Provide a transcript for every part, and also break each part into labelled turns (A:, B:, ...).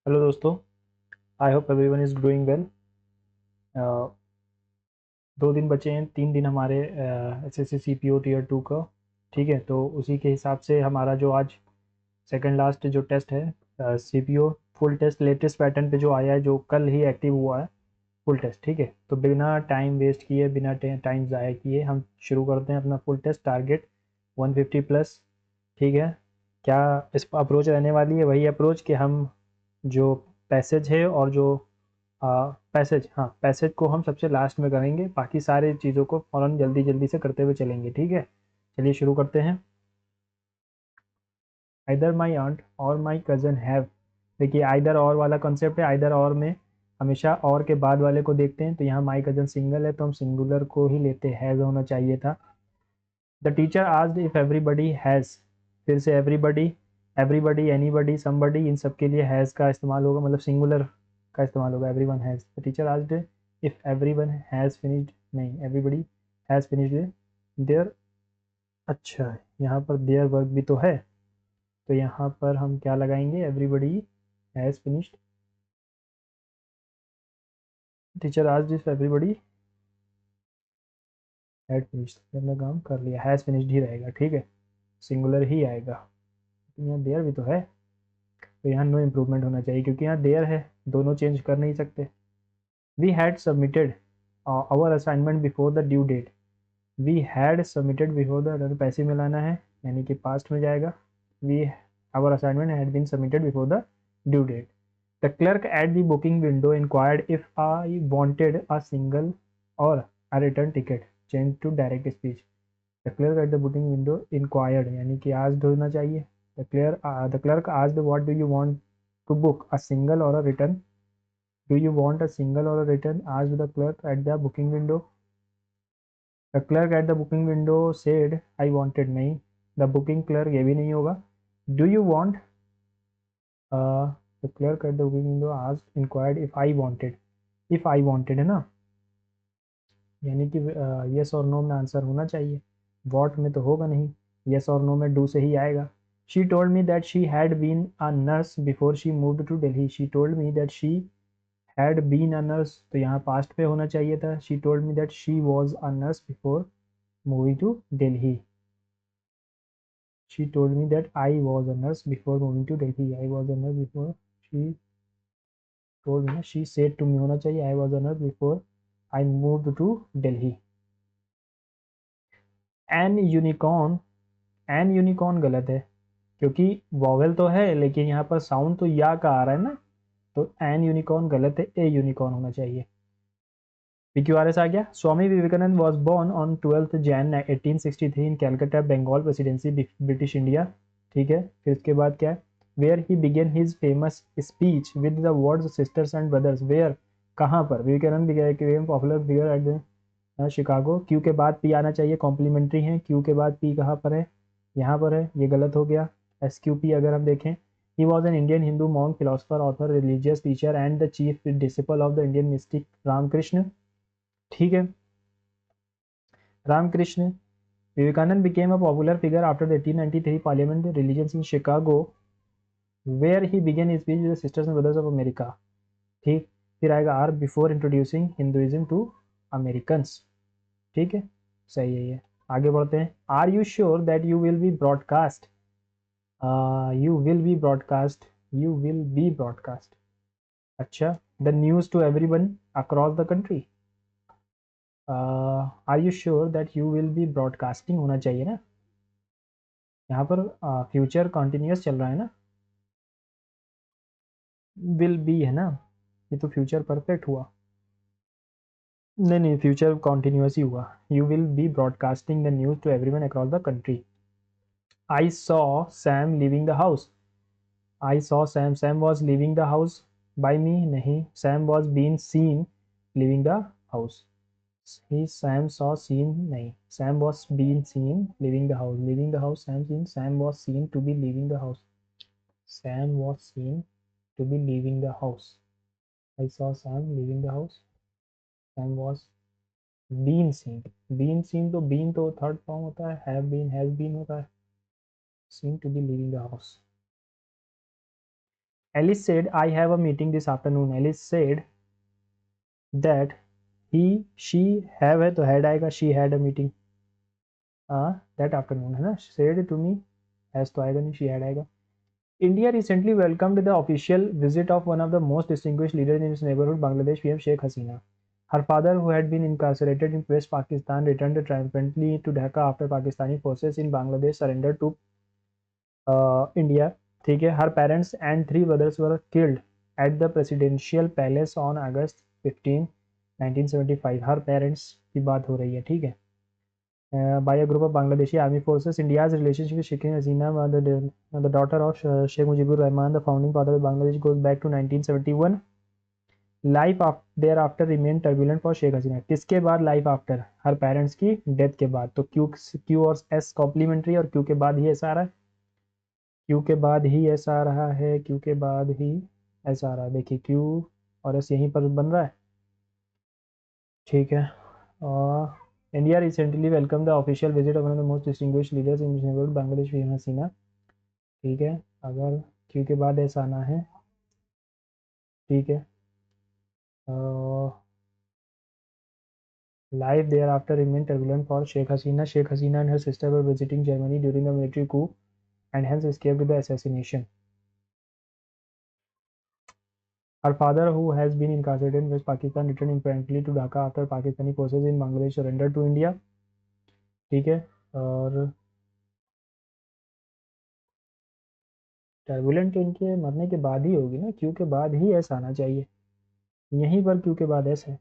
A: Hello दोस्तों, I hope everyone is doing well. 2 दिन बचे हैं, 3 दिन हमारे SSC CPO Tier-2 का। ठीक है, तो उसी के हिसाब से हमारा जो आज सेकंड लास्ट जो टेस्ट है CPO full test latest pattern पे जो आया है, जो कल ही एक्टिव हुआ है फुल टेस्ट। ठीक है, तो बिना टाइम वेस्ट किए, बिना टाइम ज़ाया किए हम शुरू करते हैं अपना फुल टेस्ट। Target 150 plus. ठीक है, क्या इस अप्रोच रहने वाली है? वही अप्रोच कि हम जो पैसेज है और जो पैसेज को हम सबसे लास्ट में करेंगे, बाकी सारे चीज़ों को फ़ौरन जल्दी जल्दी से करते हुए चलेंगे। ठीक है, चलिए शुरू करते हैं। आइदर माई आंट और माई कज़न हैव। देखिए, आइदर और वाला कॉन्सेप्ट है। आइदर और में हमेशा और के बाद वाले को देखते हैं, तो यहाँ माई कज़न सिंगल है तो हम सिंगुलर को ही लेते, हैज़ होना चाहिए था। The teacher asked if everybody has. फिर से एवरीबडी, एवरीबडी, एनीबडी, समबडी, इन सब के लिए हैज़ का इस्तेमाल होगा, मतलब सिंगुलर का इस्तेमाल होगा। Everyone has. The teacher asked if everyone has finished, नहीं, एवरीबडी हैज़ फिनिश्ड देयर। अच्छा, यहाँ पर देयर वर्क भी तो है, तो यहाँ पर हम क्या लगाएंगे? Everybody has finished. Teacher asked if everybody had finished, हमने काम कर लिया, हैज़ फिनिश्ड ही रहेगा। ठीक है, सिंगुलर ही आएगा। तो यहाँ देयर भी तो है, तो यहाँ नो इम्प्रूवमेंट होना चाहिए, क्योंकि यहाँ देयर है, दोनों चेंज कर नहीं सकते। We had submitted our assignment before the due date. We had submitted before the, पैसे में लाना है यानी कि पास्ट में जाएगा। We our assignment had been submitted before the due date. The clerk at the booking window inquired if I wanted a single or a return ticket, change to direct speech. The clerk at the booking window inquired यानी कि asked होना चाहिए। The clerk asked what do you want to book, a single or a return. Do you want a single or a return, asked the clerk at the booking window. The clerk at the booking window said I wanted, नहीं, the booking clerk, ये भी नहीं होगा। Do you want, the clerk at the booking window asked inquired if I wanted. If I wanted है ना, यानी कि yes और नो में आंसर होना चाहिए, वॉट में तो होगा नहीं। यस और नो में डू से ही आएगा। She told me that she had been a nurse before she moved to Delhi. She told me that she had been a nurse, तो यहाँ पास्ट पे होना चाहिए था। She told me that she was a nurse before moving to Delhi. She told me that I was a nurse before moving to Delhi. I was a nurse before she told me, she said to मी होना चाहिए, I was a nurse before I moved to Delhi. An unicorn, an unicorn गलत है, क्योंकि vowel तो है लेकिन यहाँ पर साउंड तो या का आ रहा है ना, तो एन यूनिकॉर्न गलत है, ए यूनिकॉर्न होना चाहिए। PQRS आ गया। Swami Vivekananda was born on 12 Jan 1863 in Calcutta, Bengal presidency, British India. ठीक है, फिर इसके बाद क्या है? Where he began his famous speech with the words sisters and brothers. Where, कहाँ पर? Vivekananda became popular figure at the Chicago. Q के बाद पी आना चाहिए, कॉम्प्लीमेंट्री है। क्यू के बाद पी कहाँ पर है? यहाँ पर है, ये गलत हो गया। SQP अगर हम देखें, he was an Indian Hindu monk, philosopher, author, religious teacher and the chief disciple of the Indian mystic Ramakrishna. ठीक है, Ramakrishna. Vivekananda became a popular figure after the 1893 parliament religions in Chicago, where he began his speech with the sisters and brothers of America। ठीक, फिर आएगा are, before introducing Hinduism to Americans. ठीक है, सही है ये। आगे बढ़ते हैं। Are you sure that you will be broadcast, you will be broadcast, you will be broadcast. अच्छा, the news to everyone across the country. Are you sure that you will be broadcasting होना चाहिए ना, यहाँ पर future continuous चल रहा है ना, विल बी है ना, ये तो फ्यूचर परफेक्ट हुआ। नहीं नहीं, फ्यूचर कॉन्टिन्यूस ही हुआ। You will be broadcasting the news to everyone across the country. I saw Sam living the house. I saw Sam, Sam was living the house by me, नहीं, Sam was been seen living the house. He Sam saw seen, नहीं, Sam was been seen living the house. Living the house Sam seen, Sam was seen to be living the house. Sam was seen to be living the house. I saw Sam leaving the house. Sam was been seen. Been seen तो been तो third form होता है, have been, has been होता है, seen to be leaving the house। Alice said, I have a meeting this afternoon. Alice said that she have है तो had आएगा, she had a meeting that afternoon, है ना. said to me, has तो आएगा नहीं, she had आएगा. India recently welcomed the official visit of one of the most distinguished leaders in its neighborhood, Bangladesh PM Sheikh Hasina. Her father, who had been incarcerated in West Pakistan, returned triumphantly to Dhaka after Pakistani forces in Bangladesh surrendered to India. ठीक है. Her parents and 3 brothers were killed at the presidential palace on August 15, 1975. Her parents की बात हो रही है. ठीक है. By a group of Bangladeshi army forces. India's relationship with Sheikh Hasina, the daughter of Sheikh Mujibur Rahman, the founding father of Bangladesh, goes back to 1971. Life thereafter remained turbulent for Sheikh Hasina. किसके बाद life after? Her parents की death के बाद. तो Q और S complementary और Q के बाद ही S आ रहा है. Q के बाद ही S आ रहा है. Q के बाद ही S आ रहा है. देखिए Q और S यहीं पर बन रहा है. ठीक है. और India recently welcomed the official visit of one of the most distinguished leaders in its neighborhood, Bangladesh PM Hasina. ठीक है. अगर Q के बाद S आना है. ठीक है. Life thereafter remained turbulent for Sheikh Hasina. Sheikh Hasina and her sister were visiting Germany during the military coup and hence escaped the assassination. Her father, who has been incarcerated in West Pakistan, returned infantry to Dhaka after Pakistani forces in Bangladesh surrendered to India. ठीक है. और turbulent इनके मरने के बाद ही होगी ना. Q के बाद ही एस आना चाहिए. यहीं पर क्यू के बाद एस है.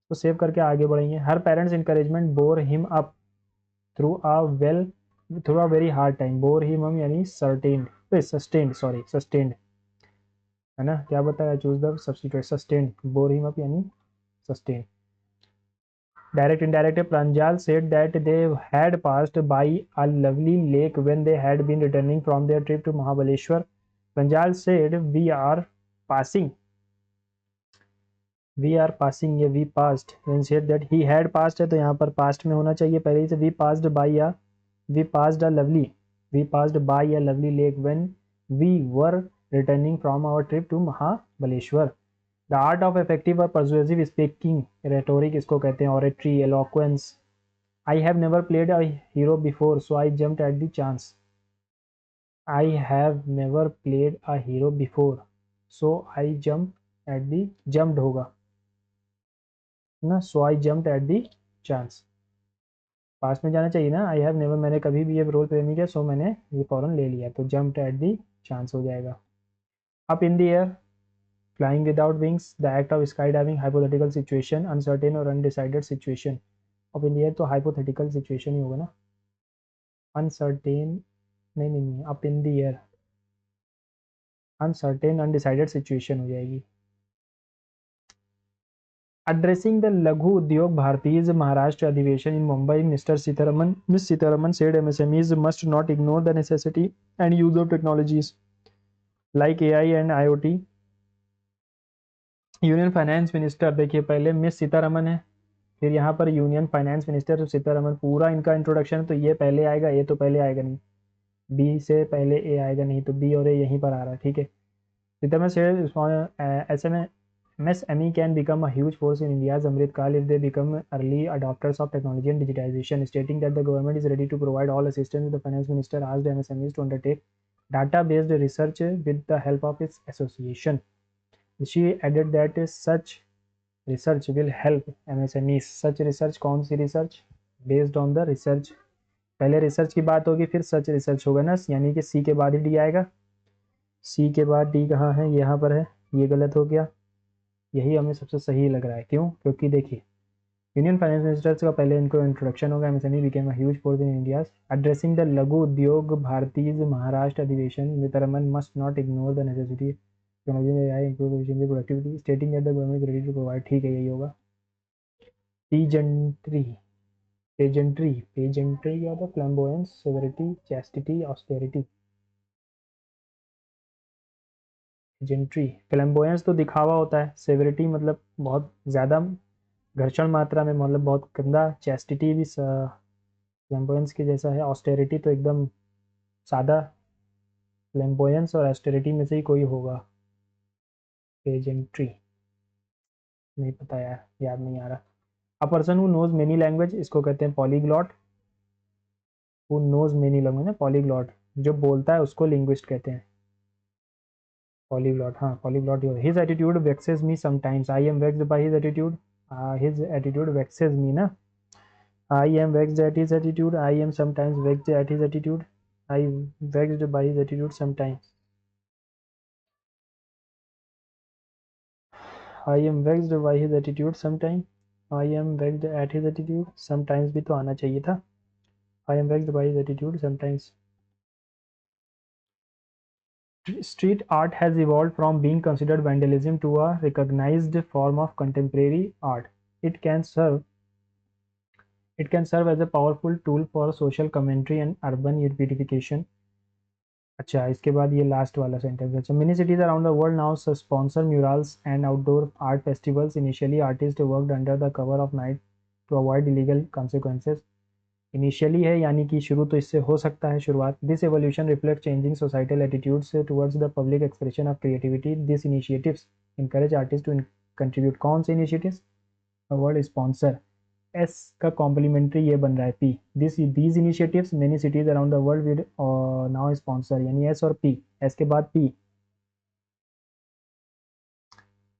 A: तो सेव करके आगे बढ़ेंगे. हर parents encouragement bore him up through a very hard time. Bore him हम यानी सस्टेन्ड है ना. क्या बताया? Choose the substitute. Sustained. Bore him up यानी sustain. Direct indirect. Pranjal said that they had passed by a lovely lake when they had been returning from their trip to Mahabaleshwar. Pranjal said we are passing या we passed. When said that he had passed है तो यहाँ पर past में होना चाहिए पहले ही से. we passed by a lovely lake when we were returning from our trip to Mahabaleshwar. The art of effective or persuasive speaking, rhetoric इसको कहते हैं. oratory, eloquence. I have never played a hero before, so I jumped at the chance. I have never played a hero before, so I jumped होगा ना. so I jumped at the chance. पास में जाना चाहिए ना. I have never, मैंने कभी भी ये रोल प्ले नहीं किया, so मैंने ये फौरन ले लिया. तो jumped at the chance हो जाएगा. Up in the air, flying without wings, the act of skydiving, hypothetical situation, uncertain or undecided situation. Up in the air तो hypothetical situation ही होगा ना. Uncertain नहीं. Up in the air uncertain undecided situation हो जाएगी. Addressing the Laghu Udyog Bharati's Maharashtra Adhivesan in Mumbai, Miss Sitaraman said MSMEs must not ignore the necessity and use of technologies like AI and IoT. Union finance minister. देखिए पहले miss Sitharaman है, फिर यहाँ पर union finance minister Sitharaman. पूरा इनका introduction. तो ये पहले आएगा, ए तो पहले आएगा नहीं. बी से पहले ए आएगा नहीं, तो बी और ए यहीं पर आ रहा है. ठीक है. Sitharaman said MSME can become a huge force in India's Amrit Kal if they become early adopters of technology and digitization. Stating that the government is ready to provide all assistance, the finance minister asked MSMEs to undertake data-based research with the help of its association. She added that such research will help MSMEs. Such research कौन सी research? Based on the research. पहले research की बात होगी, फिर such research होगा ना. यानी कि C के बाद ही D आएगा. C के बाद D कहाँ है? यहाँ पर है. ये गलत हो गया. यही हमें सबसे सही लग रहा है. क्यों? क्योंकि देखिए यूनियन फाइनेंस मिनिस्टर्स का पहले इनको इंट्रोडक्शन होगा. MSME became a huge force in India. Addressing the Laghu Udyog Bharati Maharashtra अधिवेशन, Sitharaman must not ignore the necessity productivity, stating that the government is ready to provide. ठीक है, यही होगा. पेजेंट्री या the flamboyance, severity, chastity, austerity. Pageantry, flamboyance तो दिखावा होता है. सेवरिटी मतलब बहुत ज़्यादा घर्षण मात्रा में, मतलब बहुत गंदा. चैस्टिटी भी फ्लैम्बोयंस के जैसा है. ऑस्टेरिटी तो एकदम सादा. फ्लैम्बोयंस और ऑस्टेरिटी में से ही कोई होगा. पेजेंट्री नहीं पता यार, याद नहीं आ रहा। A person who knows many language, इसको कहते हैं polyglot. Who knows many language ना, पॉलीग्लॉट। जो बोलता है उसको लिंग्विस्ट कहते हैं। पॉलीग्लॉट, हाँ polyglot. His attitude vexes me sometimes, I am vexed by his attitude. His attitude vexes me ना, I am vexed at his attitude, I am sometimes vexed at his attitude, I vexed by his attitude sometimes. I am vexed by his attitude sometimes. I am vexed at his attitude sometimes भी तो आना चाहिए था। I am vexed by his attitude sometimes. Street art has evolved from being considered vandalism to a recognized form of contemporary art. It can serve it can serve as a powerful tool for social commentary and urban beautification. अच्छा, इसके बाद ये last वाला sentence. अच्छा, many cities around the world now sponsor murals and outdoor art festivals. Initially, artists worked under the cover of night to avoid illegal consequences. Initially है यानी कि शुरू तो इससे हो सकता है शुरुआत। This evolution reflect changing societal attitudes towards the public expression of creativity. This initiatives encourage artist to contribute. कौन से इनिशिएटिव्स? वर्ड स्पॉन्सर, एस का कॉम्प्लीमेंट्री ये बन रहा है P. This these initiatives many cities around the world with now sponsor, यानी S और P. S के बाद पी,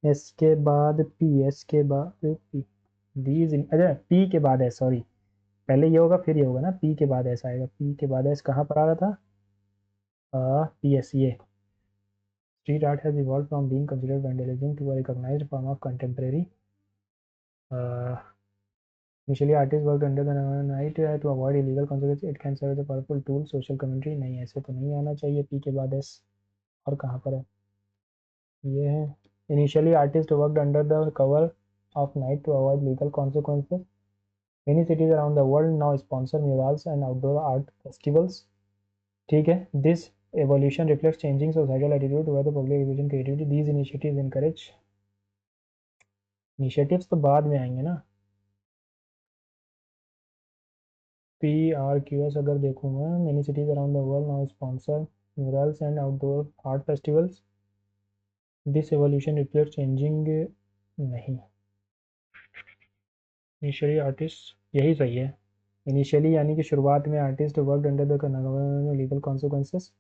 A: एस के बाद पी, एस के बाद पी। दीज, अच्छा पी के बाद एस, सॉरी पहले ये होगा फिर ये होगा ना, पी के बाद एस आएगा। पी के बाद एस कहाँ पर आ रहा था? पी एस, ये। Street art has evolved from being considered vandalism to a recognized form of contemporary. Uh, Initially, artists worked under the night to avoid illegal consequences. It can serve as a powerful tool. Social commentary, नहीं ऐसे तो नहीं आना चाहिए P के बाद S. और कहाँ पर है? ये है। Initially, artists worked under the cover of night to avoid legal consequences. Many cities around the world now sponsor murals and outdoor art festivals. ठीक है। This evolution reflects changing societal attitude toward the public exhibition creativity. These initiatives encourage, initiatives तो बाद में आएंगे ना। P R Q S अगर देखूँ मैं, many cities around the world now sponsor murals and outdoor art festivals. This evolution reflect changing, नहीं। Initially artist, यही सही है। इनिशियली यानी कि शुरुआत में artist worked under the legal consequences.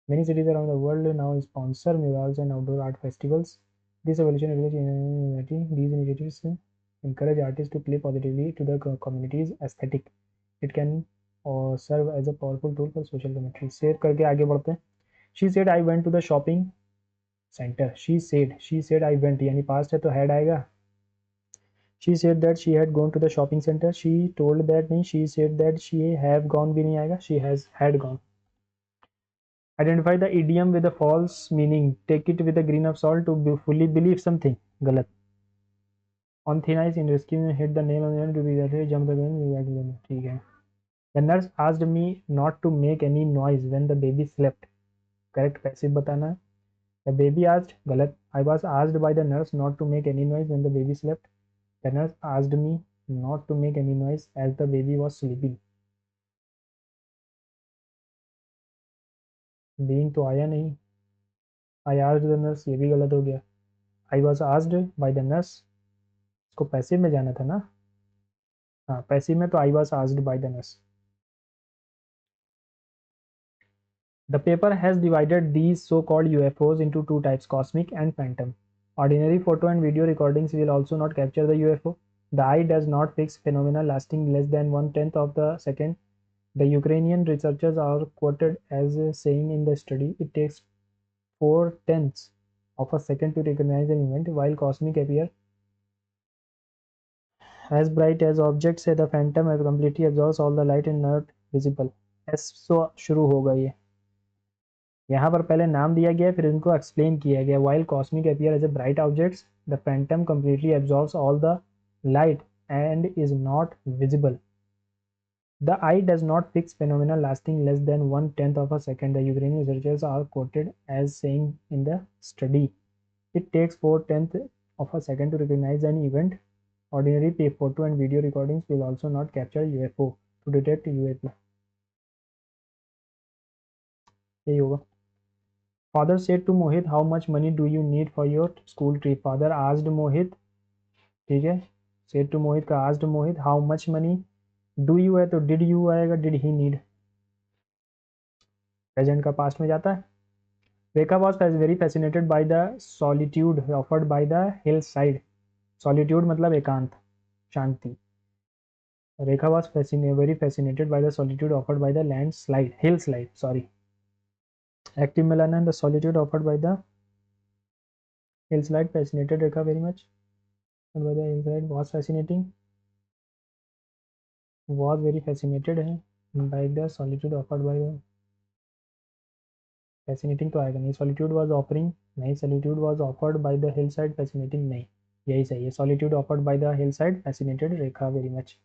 A: Many cities around the world now sponsor murals and outdoor art festivals. This evolution reflect these initiatives encourage artists to play positively to the community's aesthetic. It can serve as a powerful tool for social commentary. Share करके आगे बढ़ते हैं। She said I went to the shopping center. She said I went, यानी past है तो had आएगा। She said that she had gone to the shopping center. She told that नहीं, she said that she have gone भी नहीं आएगा, she has had gone. Identify the idiom with a false meaning. Take it with a grain of salt to fully believe something. गलत। On thin ice in rescue hit the nail on the end to be that jump the gun, ठीक है। The nurse asked me not to make any noise when the baby slept. Correct passive बताना है। The baby asked, गलत। I was asked by the nurse not to make any noise when the baby slept. The nurse asked me not to make any noise as the baby was sleeping. Being तो आया नहीं। I asked the nurse, ये भी गलत हो गया। I was asked by the nurse, इसको passive में जाना था ना। हाँ पैसिव में तो I was asked by the nurse. The paper has divided these so-called UFOs into two types, cosmic and phantom. Ordinary photo and video recordings will also not capture the UFO. The eye does not fix phenomena lasting less than 1/10 of the second. The Ukrainian researchers are quoted as saying in the study, it takes 4/10 of a second to recognize an event, while cosmic appear as bright as objects. The phantom completely absorbs all the light and not visible. So शुरू होगा ये। यहाँ पर पहले नाम दिया गया फिर इनको एक्सप्लेन किया गया। While cosmic appear as a bright objects, the phantom completely absorbs all the light and is not visible. The eye does not fix phenomena lasting less than 1/10 of a second. The Ukrainian researchers are quoted as saying in the study, it takes 4/10 of a second to recognize an event. Ordinary photo and video recordings will also not capture UFO to detect UAP. यही होगा। Father said to Mohit, how much money do you need for your school trip? Father asked Mohit, ठीक है, said to Mohit का asked Mohit, how much money do you है तो did you आएगा, did he need, present का past में जाता है. Rekha was very fascinated by the solitude offered by the hillside. Solitude मतलब एकांत, शांति. Rekha was very fascinated by the solitude offered by the hillside. Sorry. Active Milana and the solitude offered by the hillside fascinated Rekha very much. And by the hillside was fascinating. Was very fascinated by the solitude offered by the fascinating तो आएगा नहीं. Solitude was offering नहीं. Solitude was offered by the hillside fascinating नहीं. यही सही है. Solitude offered by the hillside fascinated Rekha very much.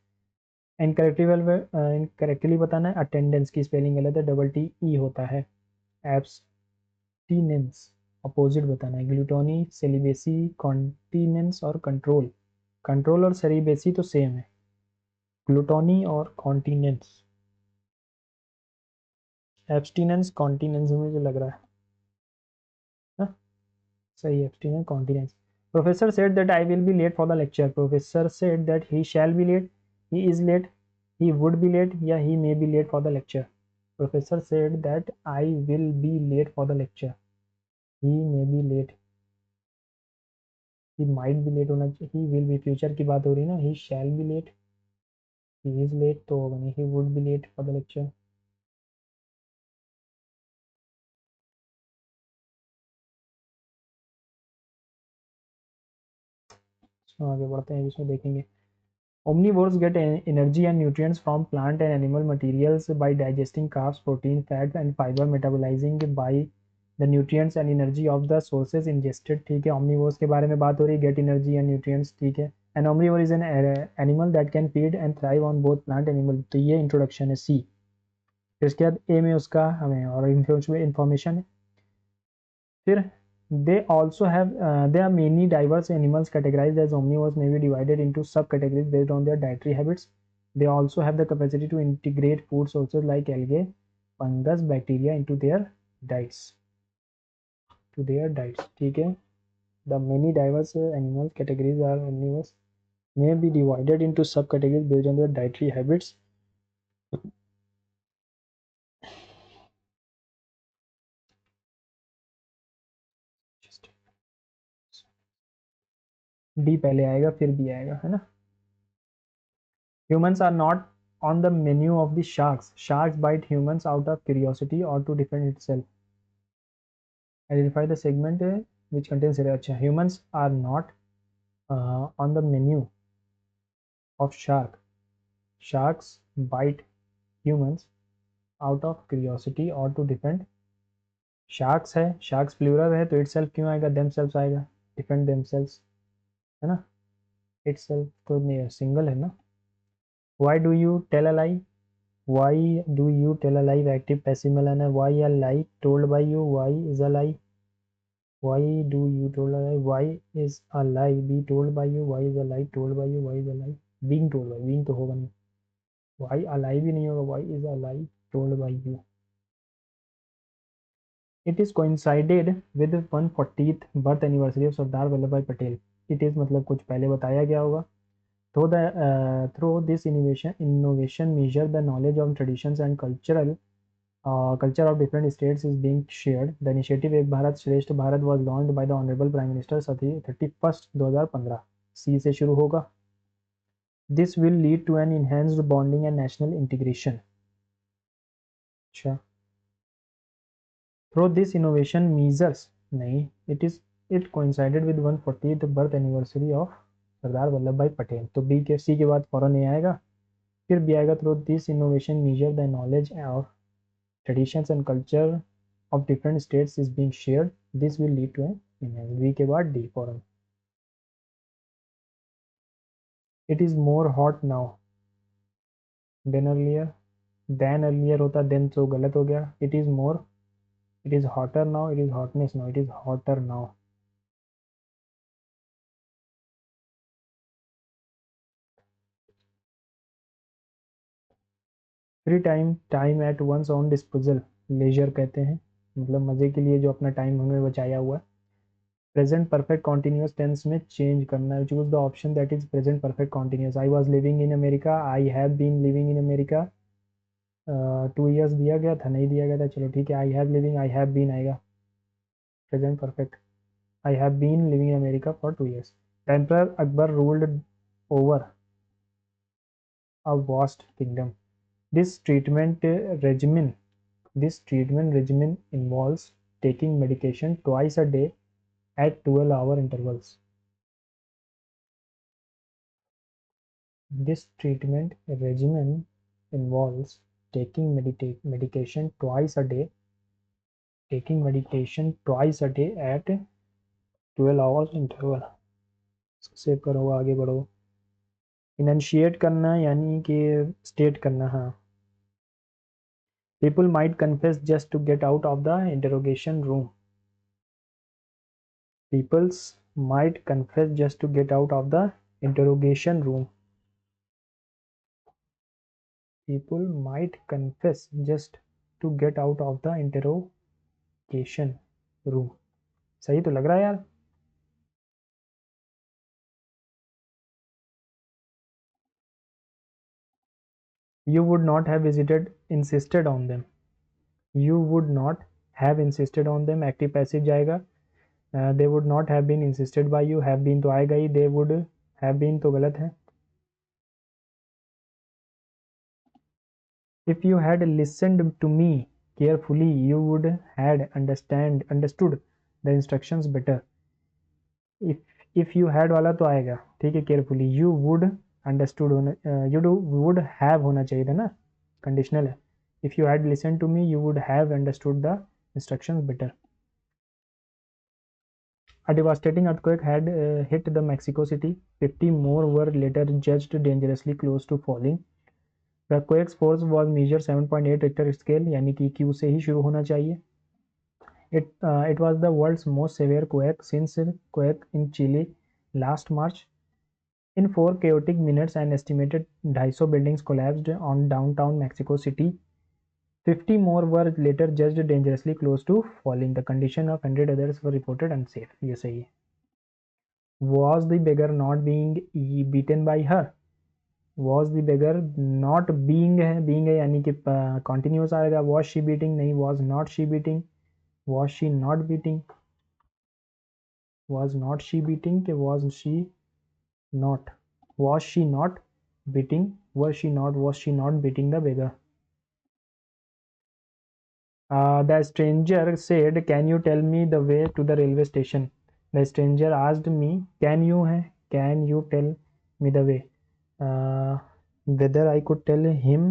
A: Incorrectly बताना है. अटेंडेंस की स्पेलिंग गलत है, डबल टी ई होता है. एब्सटीनेंस अपोजिट बताना है. ग्लूटोनी, सेलिबेसी, कॉन्टिनेंस और कंट्रोल. कंट्रोल और सेलिबेसी तो सेम है. ग्लूटोनी और कॉन्टिनेंस. एब्सटीनेंस कॉन्टिनेंस में मुझे लग रहा है ना? सही है. Abstinence continence. Professor said that I will be late for the lecture. Professor said that he shall be late, he is late, he would be late या he may be late for the lecture. Professor said that I will be late for the lecture. He may be late, he might be late होना चाहिए. He will be future की बात हो रही है ना. He shall be late, he is late तो होगा नहीं. He would be late for the lecture. तो आगे बढ़ते हैं, इसमें देखेंगे. Omnivores get energy and nutrients from plant and animal materials by digesting carbs, protein, fat and fiber, metabolizing by the nutrients and energy of the sources ingested. ठीक है. Omnivores के बारे में बात हो रही है. Get energy and nutrients. ठीक है. An omnivore is an animal that can feed and thrive on both plant and animal. तो ये इंट्रोडक्शन है सी. फिर उसके बाद ए में उसका हमें और इंफॉर्मेशन है. फिर they also have there are many diverse animals categorized as omnivores may be divided into subcategories based on their dietary habits. They also have the capacity to integrate food sources like algae, fungus, bacteria into their diets. ठीक है. The many diverse animal categories are omnivores may be divided into subcategories based on their dietary habits. D पहले आएगा फिर B आएगा, है ना. Humans are not on the menu of the sharks. Sharks bite humans out of curiosity or to defend itself. Identify the segment which contains अच्छा. Humans are not on the menu of shark. Sharks bite humans out of curiosity or to defend. Sharks है, sharks plural है तो itself क्यों आएगा, themselves आएगा. Defend themselves है ना. Itself तो नहीं, सिंगल है ना. Why do you tell a lie? Why do you tell a lie? Active passive मिलाना है. Why a lie told by you? Why is a lie? Why do you told a lie? Why is a lie be told by you? Why is a lie told by you? Why is a lie being told by? Being तो होगा नहीं. Why a lie भी नहीं होगा. Why is a lie told by you? It is coincided with 140th birth anniversary of Sardar Vallabh भाई Patel. It is मतलब कुछ पहले बताया गया होगा. Through this innovation measure the knowledge of traditions and culture of different states is being shared. The initiative एक भारत श्रेष्ठ Bharat was launched by the Honorable Prime Minister 31st 2015. C से शुरू होगा. This will lead to an enhanced bonding and national integration. अच्छा. Through this innovation measures नहीं, it coincided with 140th birth anniversary of Sardar Vallabh भाई पटेल. तो B के सी के बाद फौरन ए आएगा. फिर बी आएगा. Through this innovation measure the knowledge of traditions and culture of different states is being shared. This will lead to an B के बाद डी फौरन. It is more hot now than earlier. Than earlier होता, then तो गलत हो गया. It is hotter now. It is hotness now. It is hotter now. Free time, time at once on disposal, leisure कहते हैं. मतलब मज़े के लिए जो अपना टाइम हमने बचाया हुआ है। प्रेजेंट परफेक्ट कॉन्टिन्यूस टेंस में चेंज करना है, choose the option that is present perfect continuous. I was living in America, I have been living in America. 2 years दिया गया था, नहीं दिया गया था, चलो ठीक है, I have living, I have been आएगा present perfect. I have been living in America for 2 years. The emperor Akbar ruled over a vast kingdom. This treatment regimen this treatment regimen involves taking medication twice a day at 12-hour intervals. This treatment regimen involves medication twice a day, at 12 hours interval. Save करो, आगे बढ़ो। इनशिएट करना यानी कि state करना। हाँ, people might confess just to get out of the interrogation room. Peoples might confess just to get out of the interrogation room. People might confess just to get out of the interrogation room. सही तो लग रहा है यार। You would not have insisted on them. You would not have insisted on them. Active passive जाएगा। They would not have been insisted by you. Have been तो आएगा ही। They would have been तो गलत है। If you had listened to me carefully, you would had understood the instructions better. If you had वाला तो आएगा, ठीक है, carefully। You would understood होना, would have होना चाहिए था ना, कंडीशनल है। If you had listened to me, you would have understood the instructions better. A devastating earthquake had hit the Mexico City. 50 more were later judged dangerously close to falling. The quake's force was measured 7.8 Richter scale, यानी कि Q से ही शुरू होना चाहिए। It was the world's most severe quake since quake in Chile last March. In 4 chaotic minutes, an estimated 250 buildings collapsed on downtown Mexico City. 50 more were later judged dangerously close to falling. The condition of 100 others were reported unsafe. ये सही है। Was the beggar not being beaten by her? Was the beggar not being है यानी कि continuous आएगा। Was she beating? नहीं। Was not she beating? Was she not beating? Was not she beating कि was she not? Was she not beating? Was she not beating the beggar? The stranger said, "Can you tell me the way to the railway station?" The stranger asked me, "Can you tell me the way?" Whether I could tell him,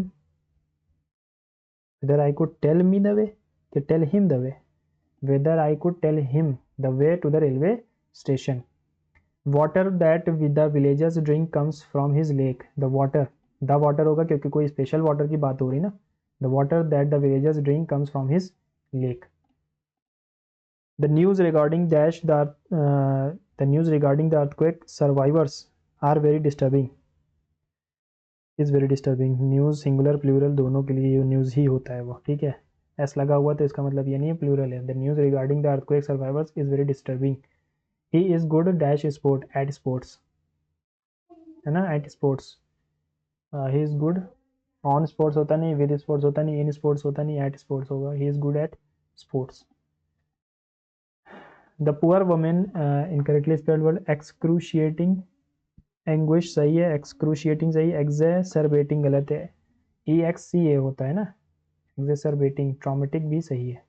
A: whether I could tell me the way, to tell him the way. Whether I could tell him the way to the railway station. Water that the villagers drink comes from his lake. The water होगा क्योंकि कोई special water की बात हो रही ना। The water that the villagers drink comes from his lake. The news regarding the earthquake survivors are very disturbing. Is very disturbing. News singular plural दोनों के लिए न्यूज़ ही होता है वो, ठीक है। एस लगा हुआ तो इसका मतलब ये नहीं है प्लूरल है। The news regarding the earthquake survivors is very disturbing. He is good dash sport eight sports, है ना, eight sports. He is good on sports होता नहीं, विद स्पोर्ट्स होता नहीं, इन स्पोर्ट्स होता नहीं, एट स्पोर्ट्स होगा। He is good at sports. The poor women incorrectly spelled word excruciating. Anguish सही है, एक्सक्रूशिएटिंग सही, एक्सरबेटिंग गलत है। EXCA होता है ना, एक्सरबेटिंग। ट्रॉमेटिक भी सही है।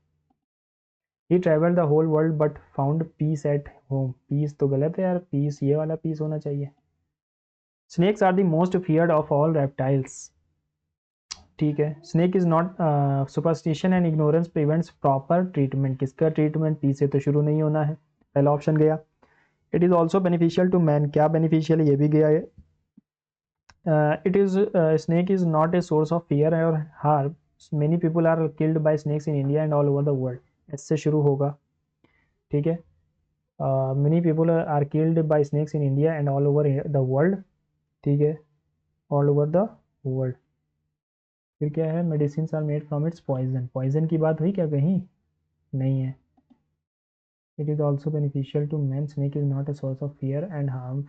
A: He traveled the whole world but found peace at home. Peace तो गलत है यार, peace ये वाला peace होना चाहिए। Snakes are the most feared of all reptiles. ठीक है। Snake is not superstition and ignorance prevents proper treatment. किसका treatment? P से तो शुरू नहीं होना है, पहला ऑप्शन गया। It is also beneficial to man. क्या beneficial है, ये भी गया है। Snake is not a source of fear or harm. Many people are killed by snakes in India and all over the world. इससे शुरू होगा, ठीक है। Many people are killed by snakes in India and all over the world, ठीक है, all over the world। फिर क्या है, medicines are made from its poison। poison की बात हुई क्या कहीं? नहीं है। It is also beneficial to men. Snake is not a source of fear and harm.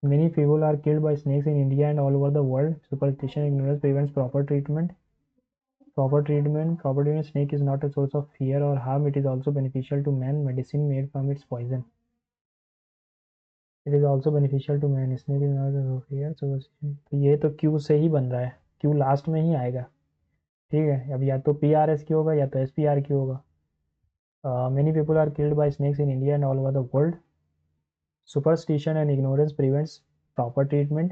A: Many people are killed by snakes in India and all over the world. Superstition, ignorance prevents proper treatment. Proper treatment. Snake is not a source of fear or harm. It is also beneficial to man. Medicine made from its poison. It is also beneficial to man. Snake is not a source of fear. Superstition. तो ये तो Q से ही बन रहा है. Q last में ही आएगा. ठीक है. अब या तो PRS की होगा या तो SPR की होगा. Many people are killed by snakes in India and all over the world. Superstition and ignorance prevents proper treatment.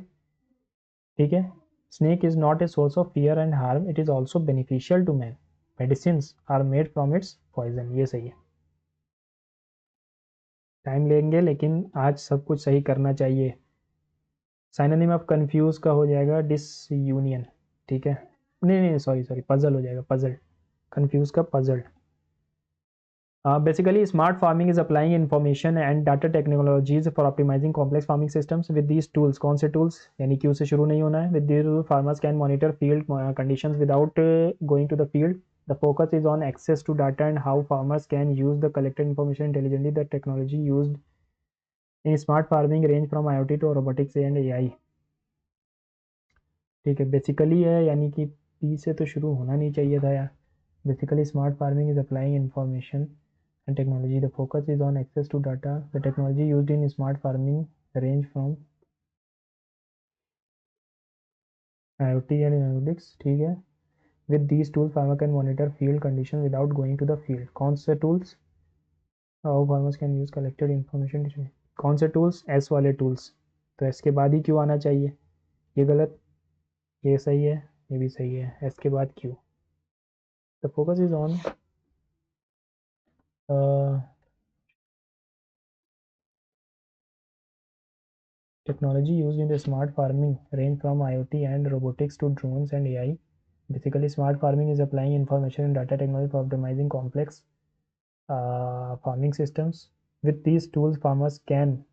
A: ठीक है. Snake is not a source of fear and harm. It is also beneficial to man. Medicines are made from its poison. ये सही है. Time लेंगे लेकिन आज सब कुछ सही करना चाहिए. साइनोनिम ऑफ कंफ्यूज का हो जाएगा डिसयूनियन. ठीक है. नहीं सॉरी पजल हो जाएगा. पजल. कंफ्यूज का puzzle. Basically, smart farming is applying information and data technologies for optimizing complex farming systems with these tools. कौन से tools? यानी Q से शुरू नहीं होना है. With these farmers can monitor field conditions without going to the field. The focus is on access to data and how farmers can use the collected information intelligently. The technology used in smart farming range from IoT to robotics and AI. ठीक है. Basically है यानी कि P से तो शुरू होना नहीं चाहिए था यार. Basically, smart farming is applying information and technology. The focus is on access to data. The technology used in smart farming range from IoT and analytics. ठीक है. With these tools, farmer can monitor field conditions without going to the field. कौन से tools? How farmers can use collected information. कौन से tools? S वाले tools. तो S के बाद ही Q आना चाहिए. ये गलत. ये सही है. ये भी सही है. S के बाद Q. The focus is on technology used in the smart farming range from IoT and robotics to drones and AI. Basically, smart farming is applying information and data technology for optimizing complex farming systems. With these tools, farmers can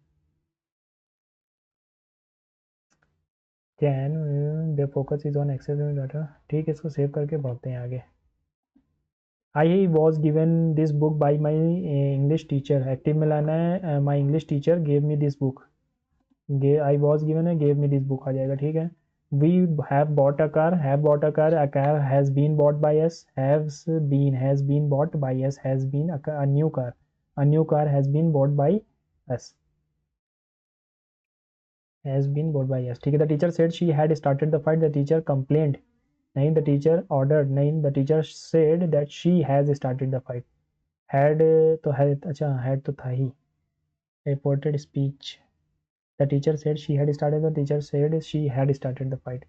A: their focus is on accessing data. ठीक है. इसको save करके बढ़ते हैं आगे. I was given this book by my English teacher. Active में लाना है. My English teacher gave me this book. I was given a gave me this book आ जाएगा. ठीक है. We have bought a car. Have bought a car. A car has been bought by us. Has been bought by us. Has been a new car. A new car has been bought by us. Has been bought by us. ठीक है. The teacher said she had started the fight. The teacher complained. नहीं. The teacher ordered. नहीं. The teacher said that she has started the fight. Had तो है. अच्छा had तो था ही. Reported speech. The teacher said she had started. The teacher said she had started the fight.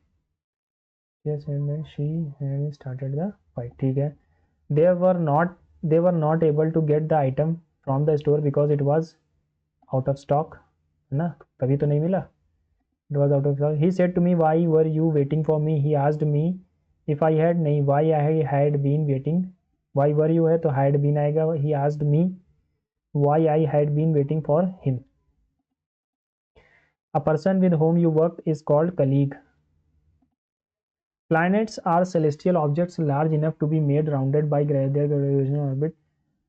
A: Yes, and then she had started the fight. ठीक है. They were not able to get the item from the store because it was out of stock. है ना. तभी तो नहीं मिला. It was out of stock. He said to me, why were you waiting for me? He asked me if I had नहीं. Why I had been waiting. Why were you है तो had been आएगा. He asked me why I had been waiting for him. A person with whom you work is called colleague. Planets are celestial objects large enough to be made rounded by their gravitational orbit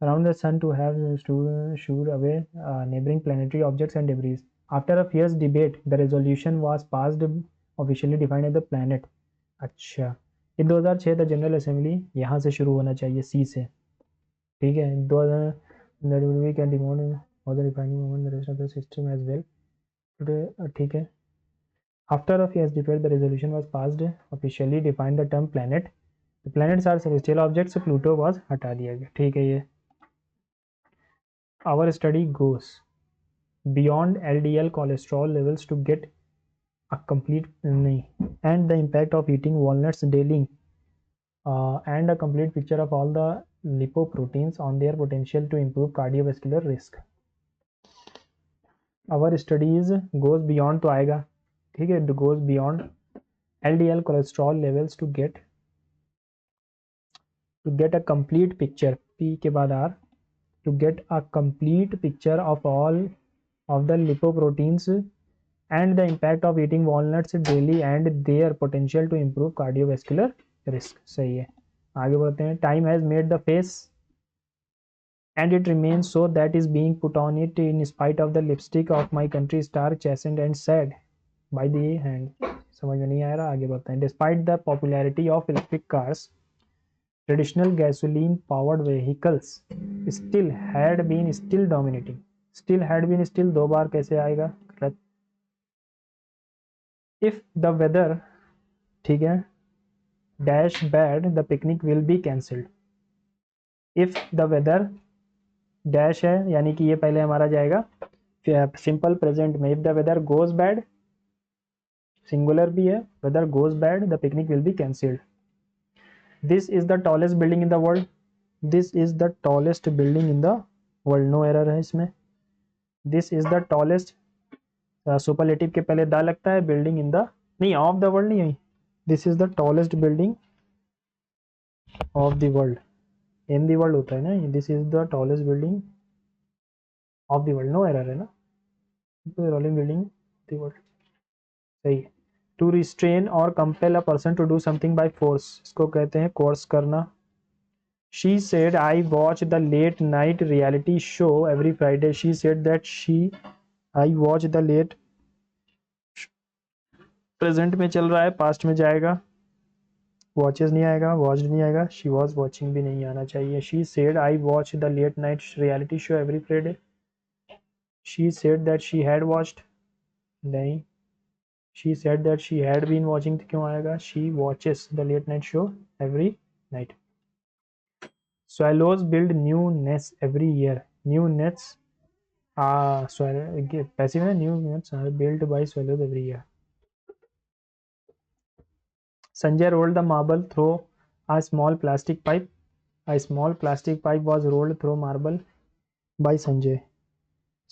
A: around the sun to have shooed away neighboring planetary objects and debris. After a fierce debate, the resolution was passed, officially defined as the planet. अच्छा. ये 2006 the general assembly यहाँ से शुरू होना चाहिए. C से. ठीक है. 2000 we can demand for the defining moment the rest of the system as well. ठीक है. After a fierce debate, the resolution was passed, officially defined the term planet. The planets are celestial objects. Pluto was हटा दिया गया. ठीक है. ये our study goes beyond LDL cholesterol levels to get a complete and the impact of eating walnuts daily and a complete picture of all the lipoproteins on their potential to improve cardiovascular risk. Our studies goes beyond तो आएगा. ठीक है. Goes beyond LDL cholesterol levels to get a complete picture. P के बाद R. To get a complete picture of all of the lipoproteins and the impact of eating walnuts daily and their potential to improve cardiovascular risk. सही है. आगे बढ़ते हैं. Time has made the face and it remains so that is being put on it in spite of the lipstick of my country star chastened and sad by the hand. समझ में नहीं आ रहा, आगे बढ़ते हैं. Despite the popularity of electric cars, traditional gasoline powered vehicles still had been still dominating. Still had been still दो बार कैसे आएगा? गलत. If the weather, ठीक है, dash bad the picnic will be cancelled. If the weather dash है यानी कि ये पहले हमारा जाएगा सिंपल प्रेजेंट में. If the weather goes bad, singular भी है, weather goes bad the picnic will be cancelled. This is the tallest building in the world. This is the tallest building in the world. No error है इसमें. This is the tallest, superlative के पहले the लगता है, building in the नहीं, of the world नहीं है. This is the tallest building of the world. In the world होता है ना. This is the tallest building of the world. No error है ना. रोलिंग बिल्डिंग द वर्ल्ड सही है. टू रिस्ट्रेन और compel a person to do something by force, इसको कहते हैं कोर्स करना. She said I watch the late night reality show every Friday. She said that I watch the late, present में चल रहा है, पास्ट में जाएगा. वॉचेस नहीं आएगा, वॉच्ड नहीं आएगा, शी वॉज वॉचिंग भी नहीं आना चाहिए. She said I watch the late night reality show every Friday. She said that she had watched, नहीं. She said that she had been watching, क्यों आएगा? She watches the late night show every night. Swallows build new nests every year. New nests passive है. New nests are built by swallows every year. Sanjay rolled the marble through a small plastic pipe. A small plastic pipe was rolled through marble by Sanjay.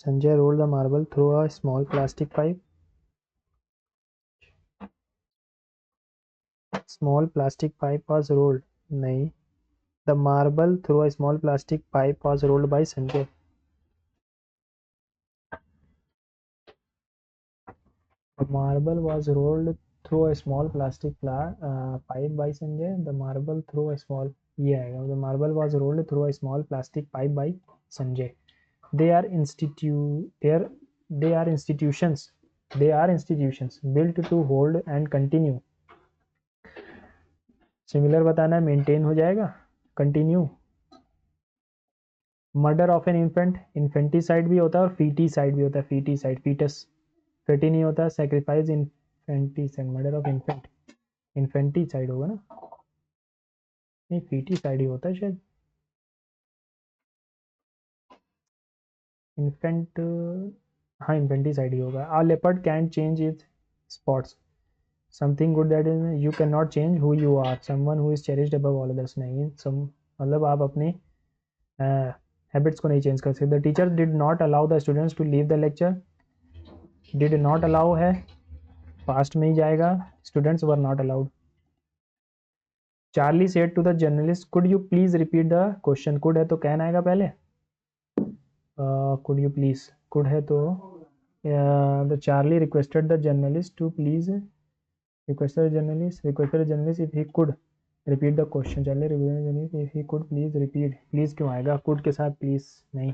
A: Sanjay rolled the marble through a small plastic pipe. Small plastic pipe was rolled, नहीं. The marble through a small plastic pipe was rolled by Sanjay. The marble was rolled through a small plastic pipe by Sanjay. The marble through a small, ये आएगा. The marble was rolled through a small plastic pipe by Sanjay. They are institutions. They are institutions built to hold and continue. Similar बताना है, maintain हो जाएगा. Continue. Murder of an infant, infanticide भी होता है और फीटीसाइड भी होता है. फीटीसाइड, फीटस, फेटी नहीं होता. Sacrifice infanticide, murder of infant, infanticide होगा ना. नहीं, फीटीसाइड ही होता है शायद. इन्फेंट, हाँ इन्फेंटिसाइड ही होगा. A leopard can change its spots. Something good that is you can not change who you are. Someone who is cherished above all others. नहीं, मतलब आप अपनी हैबिट्स को नहीं चेंज कर सकते. The teacher did not allow the students to leave the lecture. Did not allow है, past में ही जाएगा. Students were not allowed. Charlie said to the journalist could you please repeat the question. Could है तो can आएगा पहले. Could you please, could है तो the Charlie requested the journalist to please, requested journalist if he could repeat the question. Charlie requested journalist if he could please repeat. Please क्यों आएगा? Could के साथ प्लीज नहीं.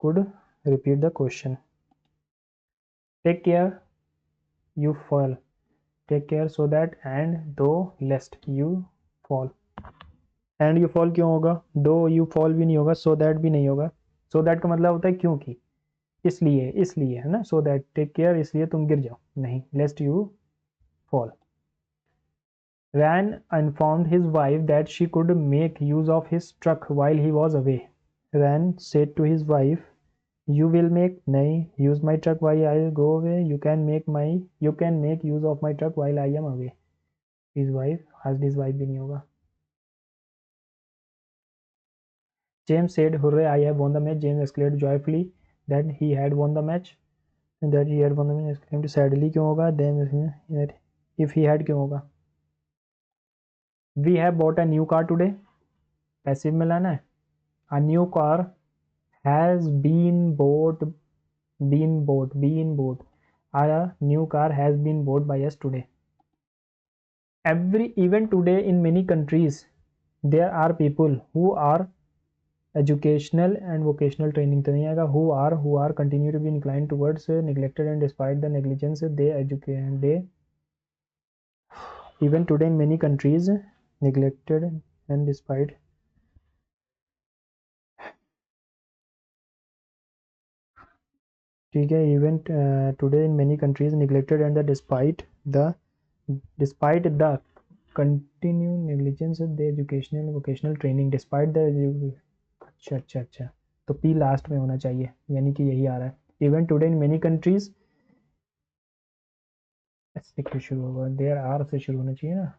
A: Could repeat the question. Take care you fall. Take care so that and though lest you fall. and you fall क्यों होगा? though you fall भी नहीं होगा, so that भी नहीं होगा. so that का मतलब होता है क्योंकि, इसलिए, इसलिए है ना. so that, take care इसलिए तुम गिर जाओ, नहीं. lest you fall. Ran informed his wife that she could make use of his truck while he was away. Ran said to his wife, you will make, नहीं, use my truck while I go away. you can make use of my truck while I am away. his wife, asked his wife भी नहीं होगा. James said, hooray, I have won the match. James exclaimed joyfully that he had won the match. And that he had won the match. Exclaimed sadly क्यों होगा? Then that if he had क्यों होगा? We have bought a new car today. Passive में लाना है. A new car has been bought. A new car has been bought by us today. even today in many countries there are people who are educational and vocational training तो नहीं आएगा, who are continue to be inclined towards neglected and despite the negligence they educate they even today in many countries neglected and despite ठीक है, even today in many countries neglected and despite the continued negligence of the educational vocational training despite the अच्छा तो P last में होना चाहिए, यानी कि यही आ रहा है। Even today in many countries ऐसे क्यों शुरू होगा, देयर आर से शुरू होना चाहिए ना।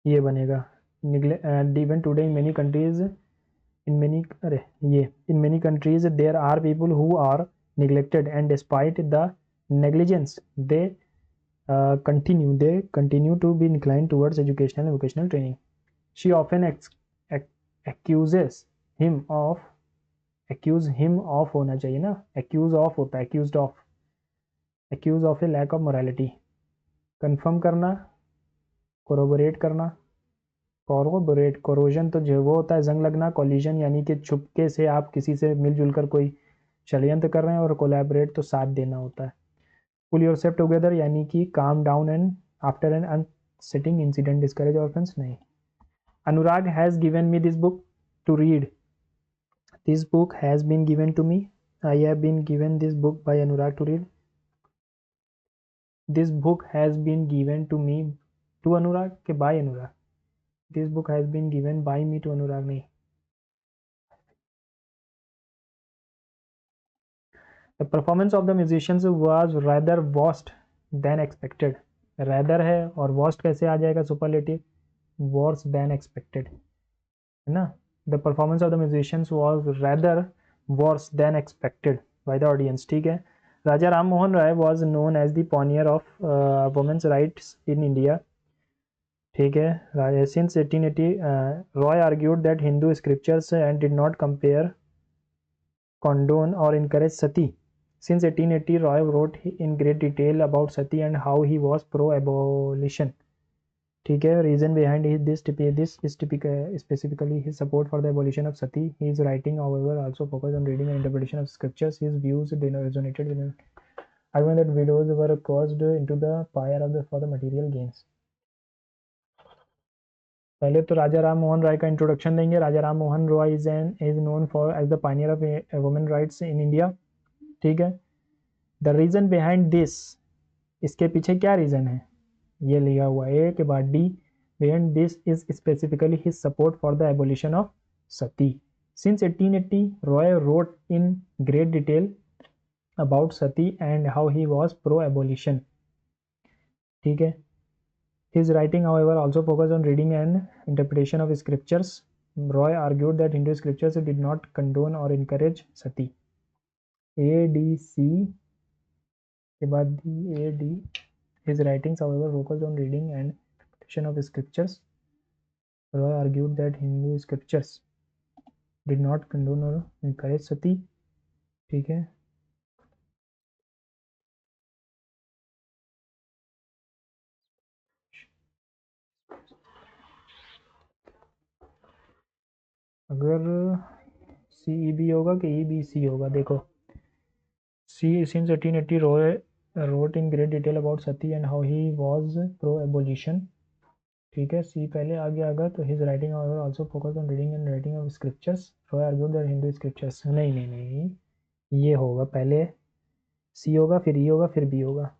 A: ये बनेगा even today in many countries in many अरे ये in many countries there are people who are neglected and despite the negligence they continue to be inclined towards educational and vocational training. She often accuses him of होना चाहिए ना, accuse of होता है, accuse of a lack of morality, confirm करना, corroborate करना, corrosion तो जो वो होता है जंग लगना, collision यानी कि छुपके से आप किसी से मिलजुल कर कोई षड्यंत्र कर रहे हैं, और collaborate तो साथ देना होता है। pull yourself together यानी कि calm down and after an unsettling incident discourage offense नहीं। Anurag has given me this book to read. This book has been given to me. I have been given this book by Anurag to read. This book has been given to me to Anurag के by Anurag. This book has been given by me to Anurag नहीं। The performance of the musicians was rather worse than expected. Rather है और worst कैसे आ जाएगा superlative, worse than expected है ना। The performance of the musicians was rather worse than expected by the audience, ठीक है। Raja Ram Mohan Rai was known as the pioneer of women's rights in India, ठीक है। Since 1880 Roy argued that Hindu scriptures and did not compare, condone or encourage sati. Since 1880 Roy wrote in great detail about sati and how he was pro-abolition, ठीक है। Reason behind this is specifically his support for the abolition of sati. His writing however also focused on reading and interpretation of scriptures. His views resonated with argument that widows were caused into the fire for the material gains. पहले तो राजा राम मोहन राय का introduction देंगे। Raja Ram Mohan Roy is known for as the pioneer of women rights in India, ठीक है। The reason behind this, इसके पीछे क्या reason है, ये लिया हुआ ए के बाद D. Behind this is specifically his support for the abolition of Sati. Since 1880 Roy wrote in great detail about Sati and how he was pro abolition, ठीक है। His writing, however, also focused on reading and interpretation of scriptures. Roy argued that Hindu scriptures did not condone or encourage sati. ADC के बाद AD. His writings, however, focused on reading and interpretation of scriptures. Roy argued that Hindu scriptures did not condone or encourage sati. ठीक है। अगर CEB होगा कि EBC होगा, देखो C since 1880 Roy wrote in great detail about sati and how he was pro abolition, ठीक है। सी पहले आगे आगा तो his writing also focus on reading and writing of scriptures. Roy argued that Hindu scriptures, नहीं ये होगा, पहले सी होगा फिर ई होगा फिर बी होगा।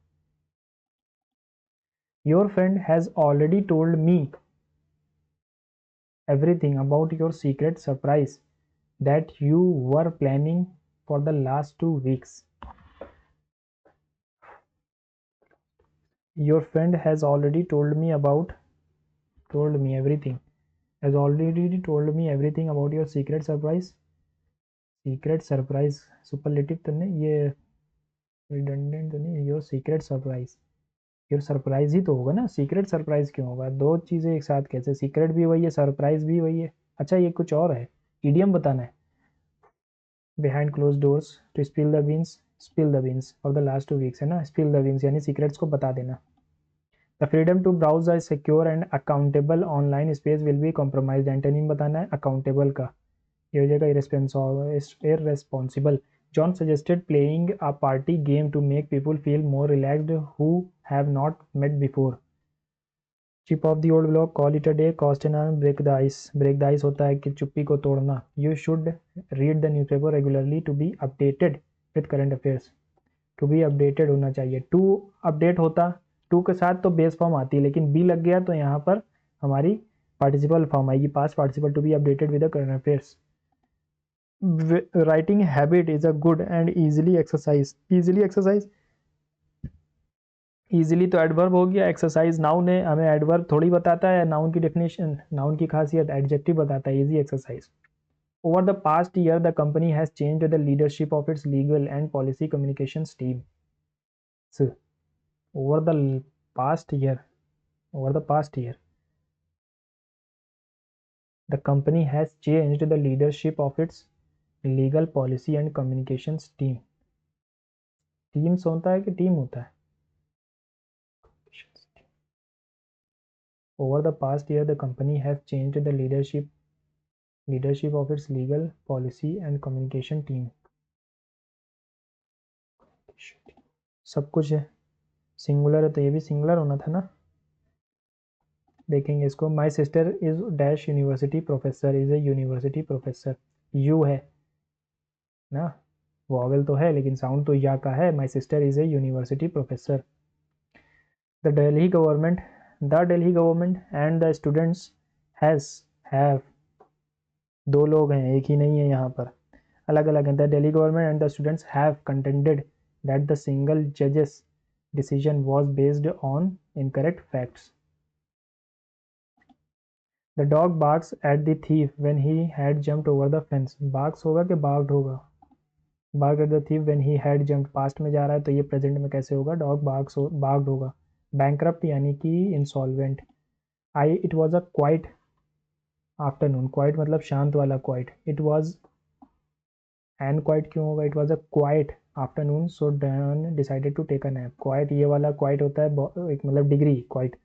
A: Your friend has already told me everything about your secret surprise that you were planning for the last 2 weeks. Your friend has already told me everything, has already told me everything about your secret surprise. Secret surprise superlative तो नहीं, ये redundant तो नहीं, your secret surprise फिर surprise ही तो होगा ना, secret surprise क्यों होगा? दो चीज़ें एक साथ कैसे? सीक्रेट भी वही है, सरप्राइज भी वही है। अच्छा ये कुछ और है, इडियम बताना है। Behind closed doors to spill the beans of the last 2 weeks है ना, स्पिल द बीन्स यानी सीक्रेट्स को बता देना। The freedom to browse a secure and accountable online space will be compromise. Antonym बताना है अकाउंटेबल का, ये हो जाएगा irresponsible. John suggested playing a party game to make people feel more relaxed who have not met before. Chip off the old block, call it a day, cost an arm, break the ice. Break the ice होता है कि चुप्पी को तोड़ना. You should read the newspaper regularly to be updated with current affairs. To be updated होना चाहिए. To update होता, to के साथ तो बेस फॉर्म आती है, लेकिन बी लग गया तो यहाँ पर हमारी पार्टिसिपल फॉर्म आएगी, past participle, to be updated with the current affairs. Writing habit is a good and easily exercise. Easily exercise, easily तो एडवर्ब हो गया, एक्सरसाइज नाउन है, हमें एडवर्ब थोड़ी बताता है, नाउन की डेफिनेशन, नाउन की खासियत एडजेक्टिव बताता है. Easy exercise. Over the past year the company has changed the leadership of its legal and policy communications team. Over the past year, over the past year the company has changed the leadership of its legal policy and communications team. Teams होता है कि team होता है? Over the past year, the company has changed the leadership of its legal policy and communication team. सब कुछ है, singular है तो ये भी सिंगुलर होना था ना. देखेंगे इसको. My sister is dash university professor, is a university professor. You है ना, वॉवेल तो है लेकिन साउंड तो या का है. My sister is a university professor. The Delhi government and the students have, दो लोग हैं, एक ही नहीं है यहाँ पर, अलग अलग हैं. The Delhi government and the students have contended that the single जजेस decision was based on incorrect facts. The dog barks at the thief when he had jumped over the fence. Barks होगा कि बार्क्ड होगा? Barked at the thief when he had jumped, past में जा रहा है तो ये प्रेजेंट में कैसे होगा? डॉग बार्क्ड होगा. बैंकरप्ट यानी कि insolvent. It was a quite afternoon. Quiet मतलब शांत वाला quiet. It was an quiet क्यों होगा? It was a quite afternoon so Dan decided to take a nap. Quite ये वाला क्वाइट होता है एक मतलब डिग्री क्वाइट,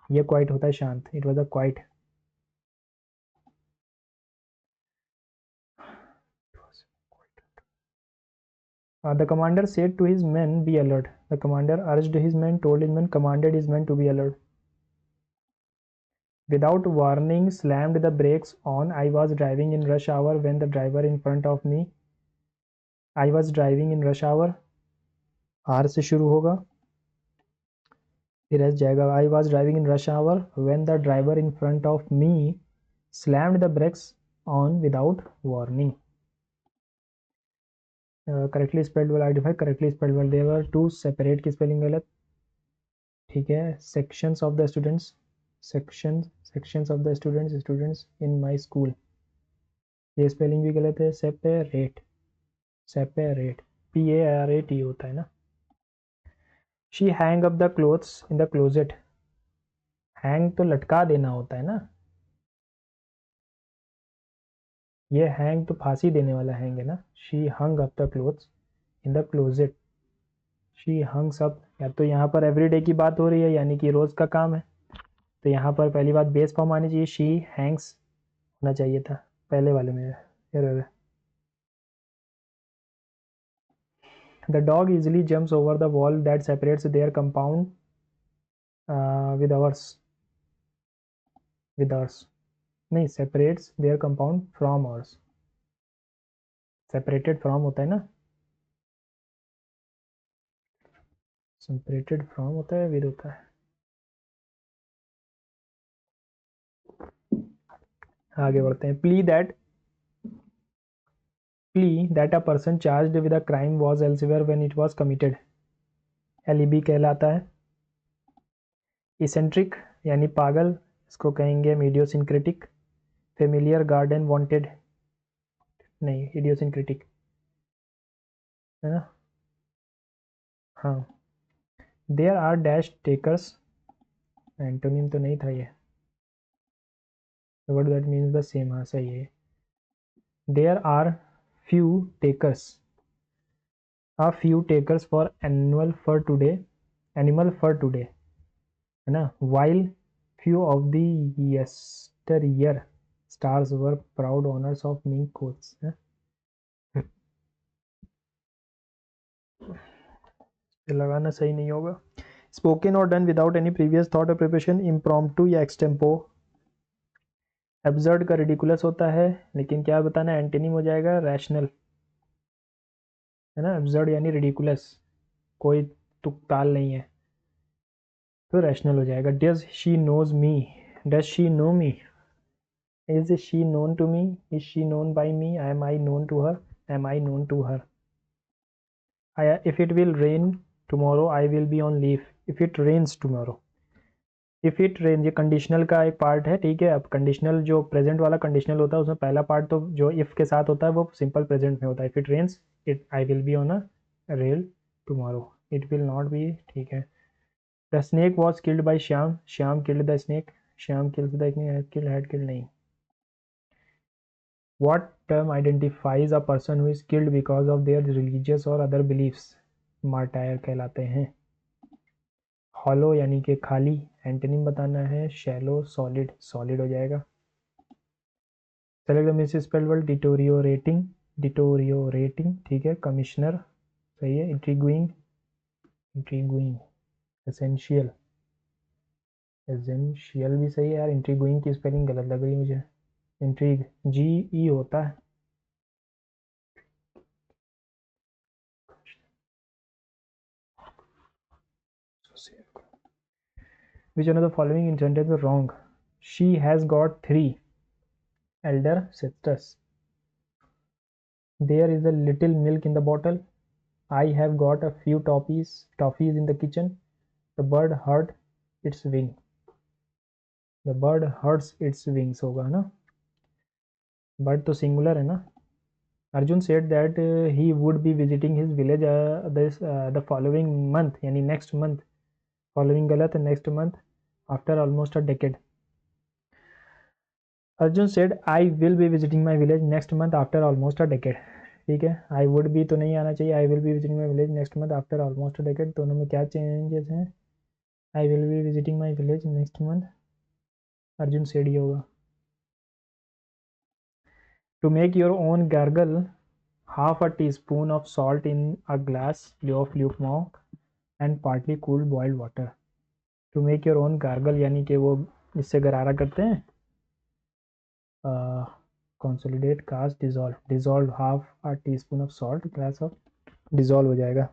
A: ये क्वाइट होता है शांत. It was a quite. The commander said to his men, be alert. The commander urged his men, told his men, commanded his men to be alert. Without warning, slammed the brakes on. I was driving in rush hour when the driver in front of me. I was driving in rush hour. R से शुरू होगा, फिर S जाएगा. I was driving in rush hour when the driver in front of me slammed the brakes on without warning. Correctly spelled well identify. Correctly spelled well. There were two separate की spelling गलत. ठीक है. Sections of the students in my school, ये spelling भी गलत है. Separate PARAT होता है ना. She hang up the clothes in the closet. Hang तो लटका देना होता है ना, ये हैंग तो फांसी देने वाला हैंग है ना. She hung up the clothes in the closet. She hungs up, या तो यहाँ पर एवरीडे की बात हो रही है यानी कि रोज का काम है, तो यहाँ पर पहली बात बेस फॉर्म आनी चाहिए, शी हैंग्स होना चाहिए था पहले वाले में. Error. The dog easily jumps over the wall that separates their compound with ours. नहीं, separates their compound from ours. Separated from होता है ना, separated from होता है, with होता है. आगे बढ़ते हैं. Plea that a person charged with a crime was elsewhere when it was committed. alibi कहलाता है. eccentric यानी पागल, इसको कहेंगे idiosyncratic. familiar garden wanted, नहीं idiosyncratic है ना. हाँ. There are dash takers, antonym तो नहीं था ये, what that means the same, हाँ सही है। There are few takers, a few takers for animal fur today, है ना, while few of the yesteryear stars were proud owners of mink coats, है? ये लगाना सही नहीं होगा। स्पोकन और done without any previous thought और प्रिपरेशन, इम्प्रॉम्प्टू या एक्सटेम्पो। एब्सर्ड का रिडिकुलस होता है, लेकिन क्या बताना है, एंटोनिम हो जाएगा रैशनल, है ना, एब्सर्ड यानी रिडिकुलस, कोई तुक ताल नहीं है, तो रैशनल हो जाएगा। Does she knows me, does she know me, is she known to me, is she known by me, am I known to her, am I known to her। if it will rain tomorrow I will be on leave, if it rains tomorrow, if it rain, ये conditional का एक part है, ठीक है। अब conditional जो present वाला conditional होता है उसमें पहला पार्ट तो जो इफ के साथ होता है वो सिंपल प्रेजेंट में होता है। If it rains it I will be on a rail tomorrow, it will not be, ठीक है। The snake was killed by Shyam, Shyam killed the snake, Shyam killed the snake, had killed नहीं। What term identifies a person who is killed because of their religious or other beliefs? मार्टायर कहलाते हैं। Hollow यानी कि खाली, antonym बताना है शैलो, सॉलिड, सॉलिड हो जाएगा। सेलेक्ट द मिसस्पेल्ड वर्ड, डिटोरियोरेटिंग, डिटोरियोरेटिंग, ठीक है। कमिश्नर सही है। इंट्रीगुइंग, इंट्रीगुइंग। एसेंशियल, एसेंशियल भी सही है यार, इंट्रीगुइंग की स्पेलिंग गलत लग रही है मुझे। इंट्रीग जी ई होता है। Which one of the following in sentence is wrong? She has got 3 elder sisters. There is a little milk in the bottle. I have got a few toffees in the kitchen. The bird hurt its wing. The bird hurts its wings होगा ना, bird तो singular है ना। Arjun said that he would be visiting his village the following month, यानी next month, following गलत है, next month, after almost a decade। Arjun said I will be visiting my village next month after almost a decade, ठीक है। I would be तो नहीं आना चाहिए, I will be visiting my village next month after almost a decade, दोनों में क्या changes हैं। I will be visiting my village next month, Arjun said ही होगा। To make your own gargle, half a teaspoon of salt in a glass of lukewarm and partly cooled boiled water. To make your own gargle यानी कि वो इससे गरारा करते हैं, consolidate, cast, dissolve, dissolve half a teaspoon of salt glass of, dissolve हो जाएगा।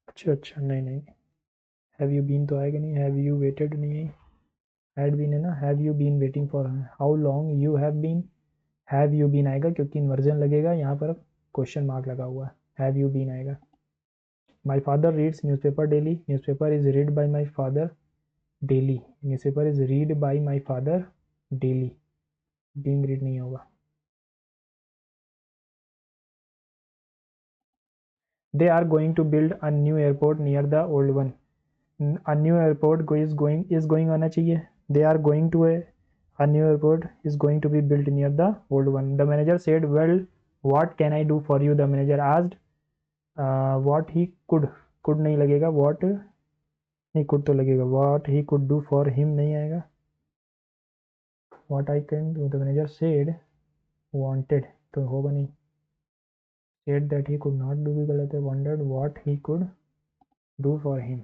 A: अच्छा अच्छा, नहीं नहीं, हैव यू बीन तो आएगा नहीं, हैव यू वेटेड नहीं है, हैड बीन है ना, have you been waiting for, how long you have you been आएगा क्योंकि इन्वर्जन लगेगा यहाँ पर, क्वेश्चन मार्क लगा हुआ है, हैव यू बीन आएगा। My father reads newspaper daily, newspaper is read by my father daily, newspaper is read by my father daily, being read नहीं होगा। They are going to build a new airport near the old one, a new airport is going आना चाहिए। they are going to a new airport is going to be built near the old one। the manager said, well what can I do for you, the manager asked। what he could नहीं लगेगा, what नहीं, could तो लगेगा, what he could do for him नहीं आएगा, what I can do, the manager said wanted तो होगा नहीं, said that he could not do भी गलत है, wondered what he could do for him।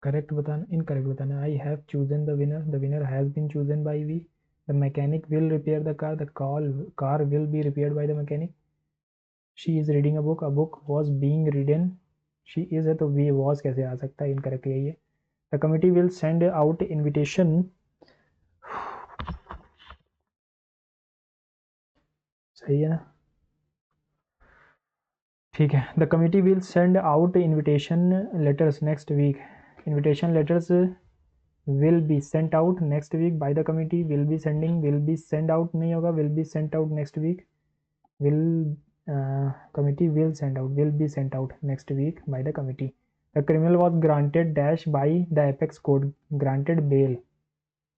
A: Correct बताना, इनकरेक्ट बताना। I have chosen the winner has been chosen by we. The mechanic will repair the car, the car will be repaired by the mechanic. She is reading a book was being readen, she is है तो we was कैसे आ सकता है, incorrect यही है। The committee will send out invitation, सही है ना, ठीक है। The committee will send out invitation letters next week, invitation letters will be sent out next week by the committee, will be sending, will be send out नहीं होगा, will be sent out next week, will committee will be sent out next week by the committee. The criminal was granted dash by the apex code, granted bail,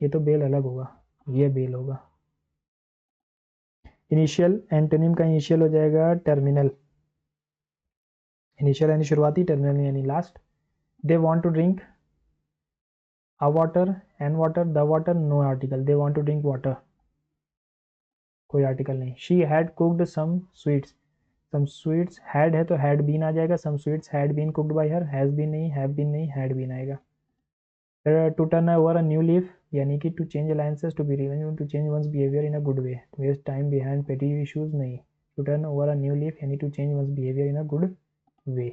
A: ये तो bail अलग होगा, ये bail होगा। Initial antonym का initial हो जाएगा terminal, initial यानी शुरुआती, टर्मिनल यानी last. They want to drink a water, an water, the water, no article, they want to drink water, कोई आर्टिकल नहीं। She had cooked some sweets, some sweets had है तो had been आ जाएगा, some sweets had been cooked by her, has been नहीं, have been नहीं, had been आएगा। To turn over a new leaf यानी कि to change alliances, to be revenge, to change one's behaviour in a good way, waste time behind petty issues नहीं। To turn over a new leaf यानी to change one's behaviour in a good way.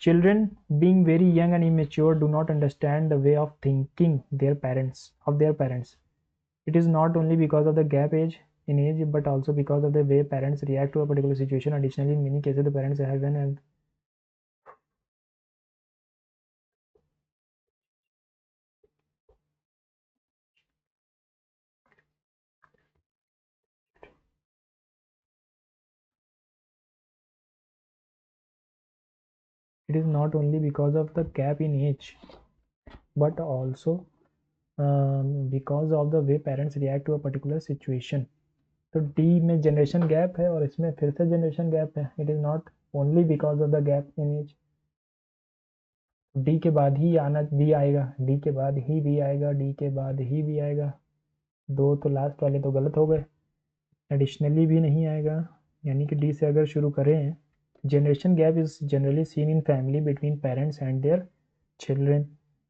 A: Children being very young and immature do not understand the way of thinking of their parents. It is not only because of the gap in age, but also because of the way parents react to a particular situation. Additionally, in many cases, the parents have it is not only because of the gap in age, but also because of the way parents react to a particular situation. तो D में generation gap है और इसमें फिर से generation gap है। It is not only because of the gap in age, D के बाद ही आना बी आएगा, डी के बाद ही बी आएगा, डी के बाद ही बी आएगा, दो तो लास्ट वाले तो गलत हो गए, एडिशनली भी नहीं आएगा, यानी कि डी से अगर शुरू करें, generation gap is generally seen in family between parents and their children.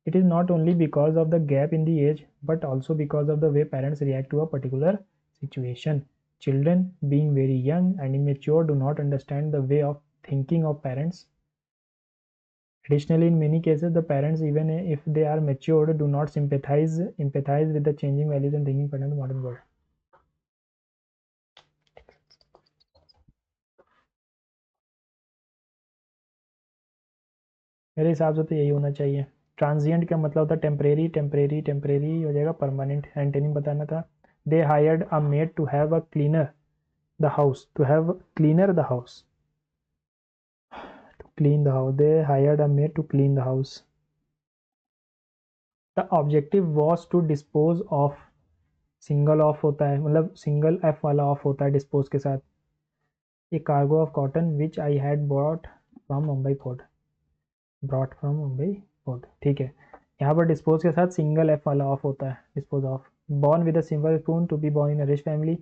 A: It is not only because of the gap in the age, but also because of the way parents react to a particular situation. Children being very young and immature do not understand the way of thinking of parents. Additionally, in many cases, the parents, even if they are matured, do not empathize with the changing values and thinking pattern of the modern world. मेरे हिसाब से तो यही होना चाहिए। Transient का मतलब होता है टेम्परेरी, टेम्परेरी टेम्परेरी हो जाएगा परमानेंट, एंटोनिम बताना था। They hired a maid to have a cleaner the house, to have cleaner the house, to clean the house, they hired a maid to clean the house. The objective was to dispose of, single of होता है, मतलब single F वाला of होता है dispose के साथ। A cargo of cotton which I had brought from Mumbai port, brought from Mumbai port, ठीक है। यहाँ पर डिस्पोज के साथ सिंगल एफ वाला ऑफ होता है, dispose of. Born with a silver spoon, to be born in a rich family.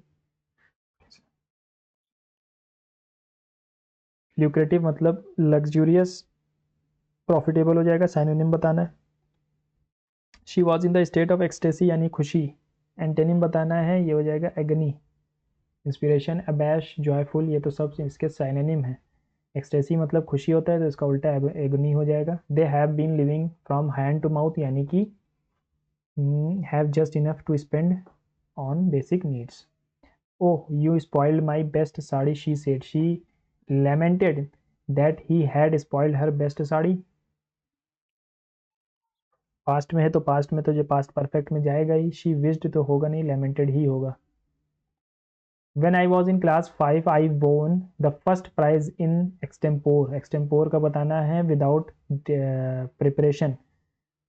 A: Lucrative मतलब लग्जूरियस, प्रॉफिटेबल हो जाएगा, साइनोनिम बताना है। She was in the state of ecstasy यानी खुशी, एंटेनिम बताना है, ये हो जाएगा एगनी। इंस्पिरेशन, अबैश, जॉयफुल, ये तो सब इसके साइनोनिम है। एक्सटेसी मतलब खुशी होता है तो इसका उल्टा एगनी हो जाएगा। They have been living from hand to mouth यानी कि have just enough to spend on basic needs. Oh, you spoiled my best sari, she said. She lamented that he had spoiled her best sari. Past में है तो past में तो जो past perfect में जाएगा ही, शी विश्ड तो होगा नहीं, लेमेंटेड ही होगा। When I was in class 5, I won the first prize in extempore. Extempore का बताना है without preparation,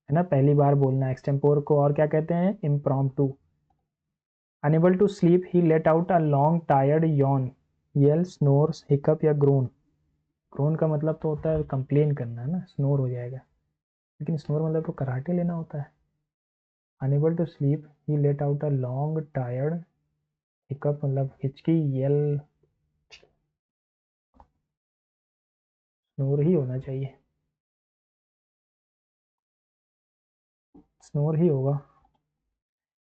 A: है ना, पहली बार बोलना। एक्सटेम्पोर को और क्या कहते हैं, impromptu. Unable to sleep, he let out a long tired yawn. Yell, snores, hiccup या groan. Groan का मतलब तो होता है कंप्लेन करना, है ना, snore हो जाएगा, लेकिन snore मतलब तो कराटे लेना होता है। Unable to sleep, he let out a long tired, hiccup मतलब हिचकी, yell, snore ही होना चाहिए, snore ही होगा।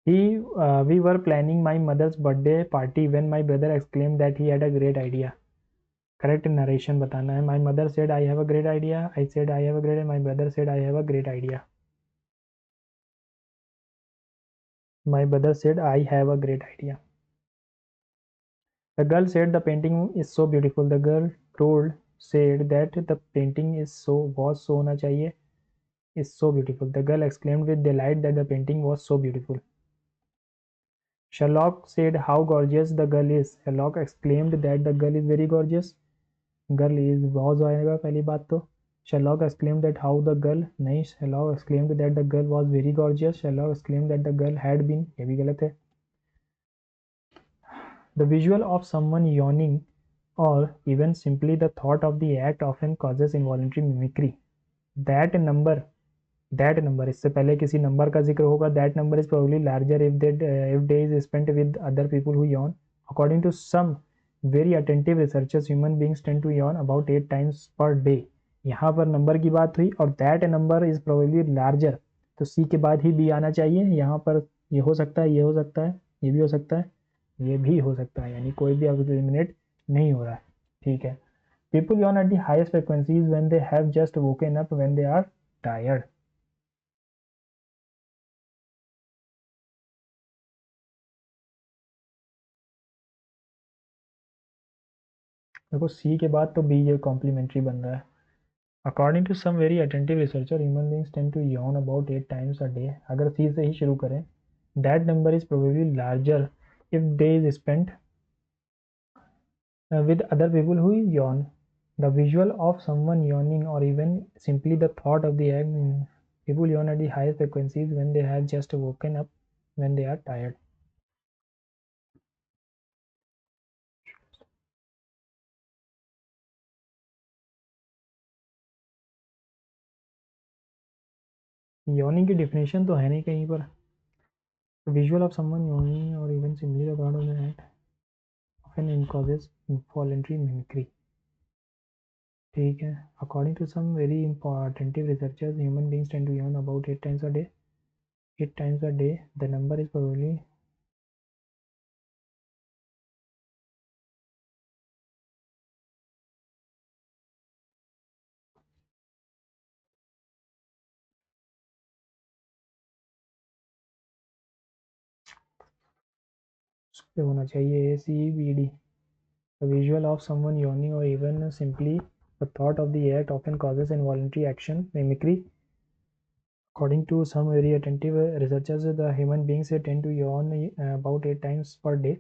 A: We were planning my mother's birthday party when my brother exclaimed that he had a great idea. Correct narration बताना है. My mother said I have a great idea. I said I have a great. My brother said I have a great idea. My brother said I have a great idea. The girl said the painting is so beautiful. The girl told said that the painting is so होना चाहिए, is so beautiful. The girl exclaimed with delight that the painting was so beautiful. Sherlock said how gorgeous the girl is. Sherlock exclaimed that the girl is very gorgeous. Girl is was आएगा पहली बात तो. Sherlock exclaimed that how the girl नहीं, Sherlock exclaimed that the girl was very gorgeous. Sherlock exclaimed that the girl had been, ये भी गलत है. The visual of someone yawning or even simply the thought of the act often causes involuntary mimicry. That number इससे पहले किसी number का जिक्र होगा. That number is probably larger if day is spent with other people who yawn. According to some very attentive researchers, human beings tend to yawn about 8 times per day. यहाँ पर number की बात हुई और that number is probably larger, तो C के बाद ही B आना चाहिए. यहाँ पर ये हो सकता है, ये हो सकता है, ये भी हो सकता है, ये भी हो सकता है, यानी कोई भी अब एलिमिनेट नहीं हो रहा है. ठीक है. People yawn at the highest frequencies when they have just woken up, when they are tired. देखो सी के बाद तो बी ये कॉम्प्लीमेंट्री बन रहा है. According to some very attentive researcher, human beings tend to yawn about 8 times a day. अगर C से ही शुरू करें, that number is probably larger if day is spent with other people who yawn. The visual of someone yawning or even simply the thought of the act, people yawn at the highest frequencies when they have just woken up, when they are tired. Yawning की definition तो है नहीं कहीं पर. Visual of someone yawning or even simply the thought of the act often causes involuntary mimicry. ठीक है. According to some very attentive researchers, human beings tend to yawn about 8 times a day. 8 times a day. The number is probably पे होना चाहिए ACBD. The visual of someone yawning or even simply the thought of the act often causes involuntary action mimicry. According to some very attentive researchers, the human beings tend to yawn about 8 times per day.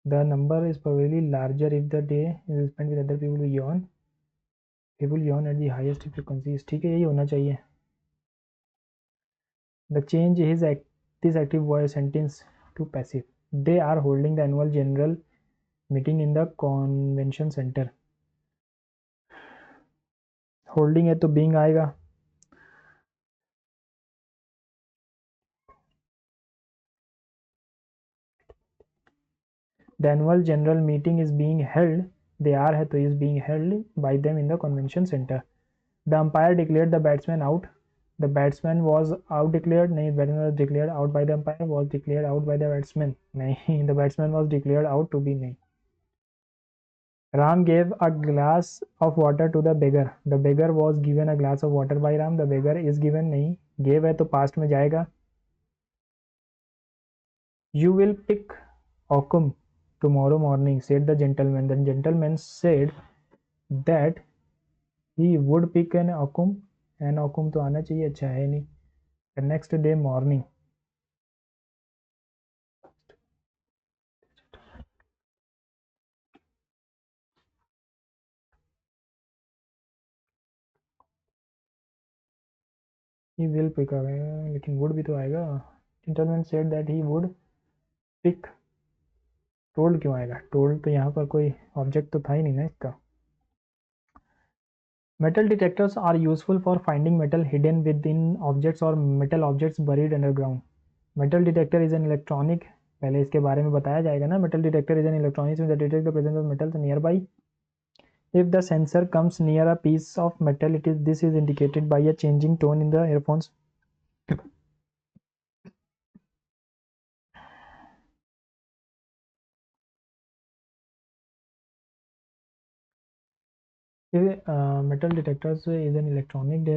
A: The number is probably larger if the day is spent with other people who yawn. People yawn at the highest frequencies. ठीक है, यही होना चाहिए. The change is this active voice sentence to passive. They are holding the annual general meeting in the convention center. Holding है तो being आएगा. The annual general meeting is being held. They are है तो is being held by them in the convention center. The umpire declared the batsman out. The batsman was out declared. नहीं, batsman was declared out by the umpire. Was declared out by the batsman. नहीं, the batsman was declared out to be नहीं. Ram gave a glass of water to the beggar. The beggar was given a glass of water by Ram. The beggar is given नहीं. Gave है तो past में जाएगा. You will pick oakum tomorrow morning, said the gentleman. The gentleman said that he would pick an oakum. An oakum तो आना चाहिए, अच्छा है नहीं. The next day morning. He will pick a, लेकिन would भी तो आएगा. Gentleman said that he would pick. told क्यों आएगा? told तो यहाँ पर कोई ऑब्जेक्ट तो था ही नहीं ना इसका. Metal detectors are useful for finding metal hidden within objects or metal objects buried underground. Metal detector is an electronic, पहले इसके बारे में बताया जाएगा ना. Metal detector is an electronic that detects the presence of metals nearby. If the sensor comes near a piece of metal, this is indicated by a changing tone in the earphones. Metal detectors is an electronic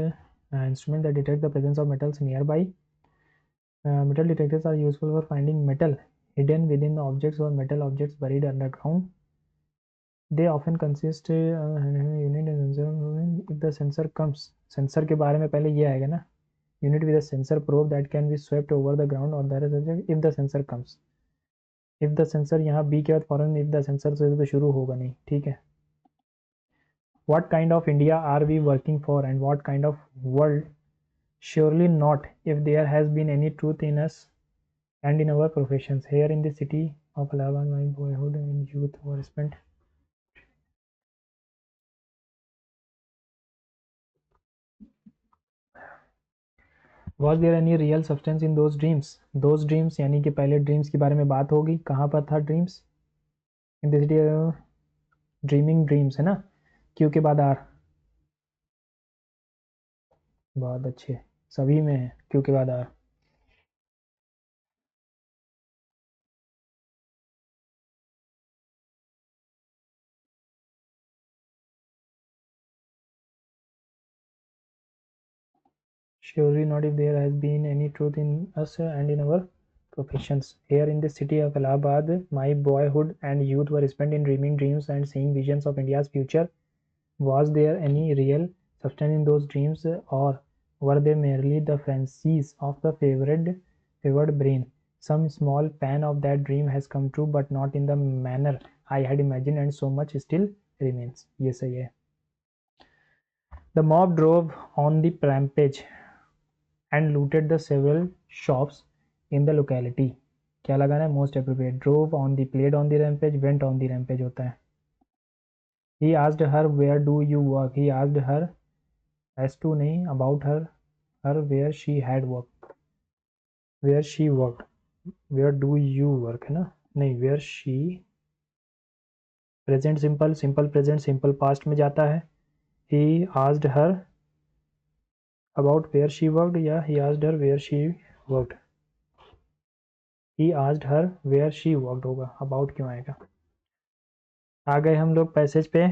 A: instrument that detects the presence of metals nearby. Metal detectors are useful for finding metal hidden within the objects or metal objects buried underground. They often consist unit and sensor. If the sensor comes, sensor के बारे में पहले ये आएगा ना, unit with a sensor probe that can be swept over the ground or the subject if the sensor comes. If the sensor यहाँ B के बाद फौरन if the sensor से तो शुरू होगा नहीं, ठीक है. What kind of India are we working for and what kind of world? Surely not if there has been any truth in us and in our professions. Here in the city of Allahabad, my boyhood and youth were spent. Was there any real substance in those dreams? Those dreams यानी कि पहले dreams के बारे में बात होगी. कहाँ पर था dreams? In the city. Dreaming dreams है ना, क्यू के बाद आर. बहुत अच्छे, सभी में है क्यू के बाद are. Surely not if there has been any truth in us and in our professions. Here in the city of Allahabad, my boyhood and youth were spent in dreaming dreams and seeing visions of India's future. Was there any real substance in those dreams, or were they merely the fancies of the favored brain? Some small pan of that dream has come true, but not in the manner I had imagined, and so much still remains. Yes, I am. The mob drove on the rampage and looted the several shops in the locality. क्या लगाना है? Most appropriate. Drove on the, played on the rampage, went on the rampage होता है. He asked her where do you work. He asked her as to नहीं, about her where she had worked. Where she worked. Where do you work है ना, नहीं, where she. Present simple, simple present, simple past में जाता है. He asked her about where she worked या he asked her where she worked. He asked her where she worked होगा, about क्यों आएगा. आ गए हम लोग पैसेज पे.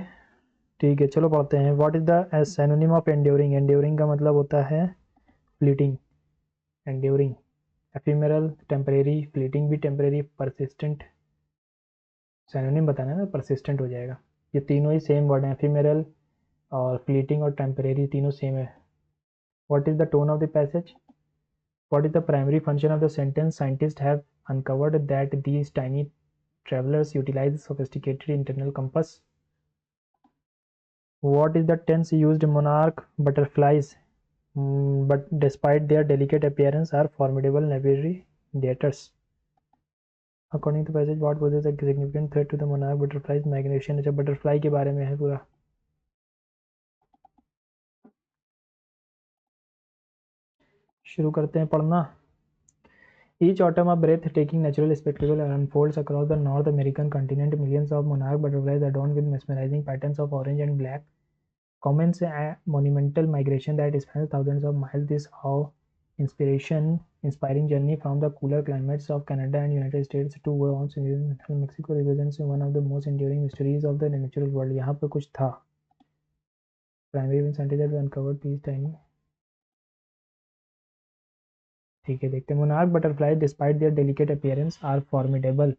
A: ठीक है, चलो पढ़ते हैं. What is the synonym of enduring. Enduring का मतलब होता है fleeting. Enduring, ephemeral, temporary. Fleeting भी टेम्परेरी, परसिस्टेंट. सिनोनिम बताना है ना, परसिस्टेंट हो जाएगा. ये तीनों ही सेम वर्ड हैं, एफिमेरल और फ्लीटिंग और टेम्परेरी, तीनों सेम है. What is the tone of the passage. What is the primary function of the sentence? Scientists have uncovered that these tiny travelers utilize sophisticated internal compass. What is the tense used? Monarch butterflies, but despite their delicate appearance, are formidable navigators. According to passage, what poses a significant threat to the monarch butterflies? Migration. अच्छा, butterfly के बारे में है पूरा. शुरू करते हैं पढ़ना. Each autumn, a breathtaking natural spectacle unfolds across the North American continent. Millions of monarch butterflies adorned with mesmerizing patterns of orange and black commence a monumental migration that spans thousands of miles. This inspiring journey from the cooler climates of Canada and United States to once central Mexico represents one of the most enduring mysteries of the natural world. यहाँ पर कुछ था. Primary scientists have uncovered these tiny. ठीक है, देखते हैं. Monarch butterflies, despite their delicate appearance, are formidable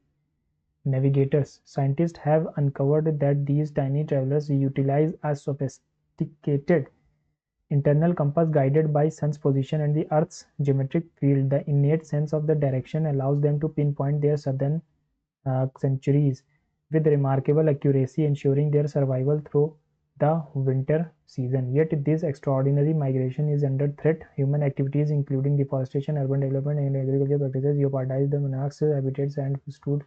A: navigators. Scientists have uncovered that these tiny travelers utilize a sophisticated internal compass guided by sun's position and the earth's geometric field. The innate sense of the direction allows them to pinpoint their southern centuries with remarkable accuracy, ensuring their survival through the winter season. Yet this extraordinary migration is under threat. Human activities including deforestation, urban development and agricultural practices jeopardize the monarch's habitats and stood.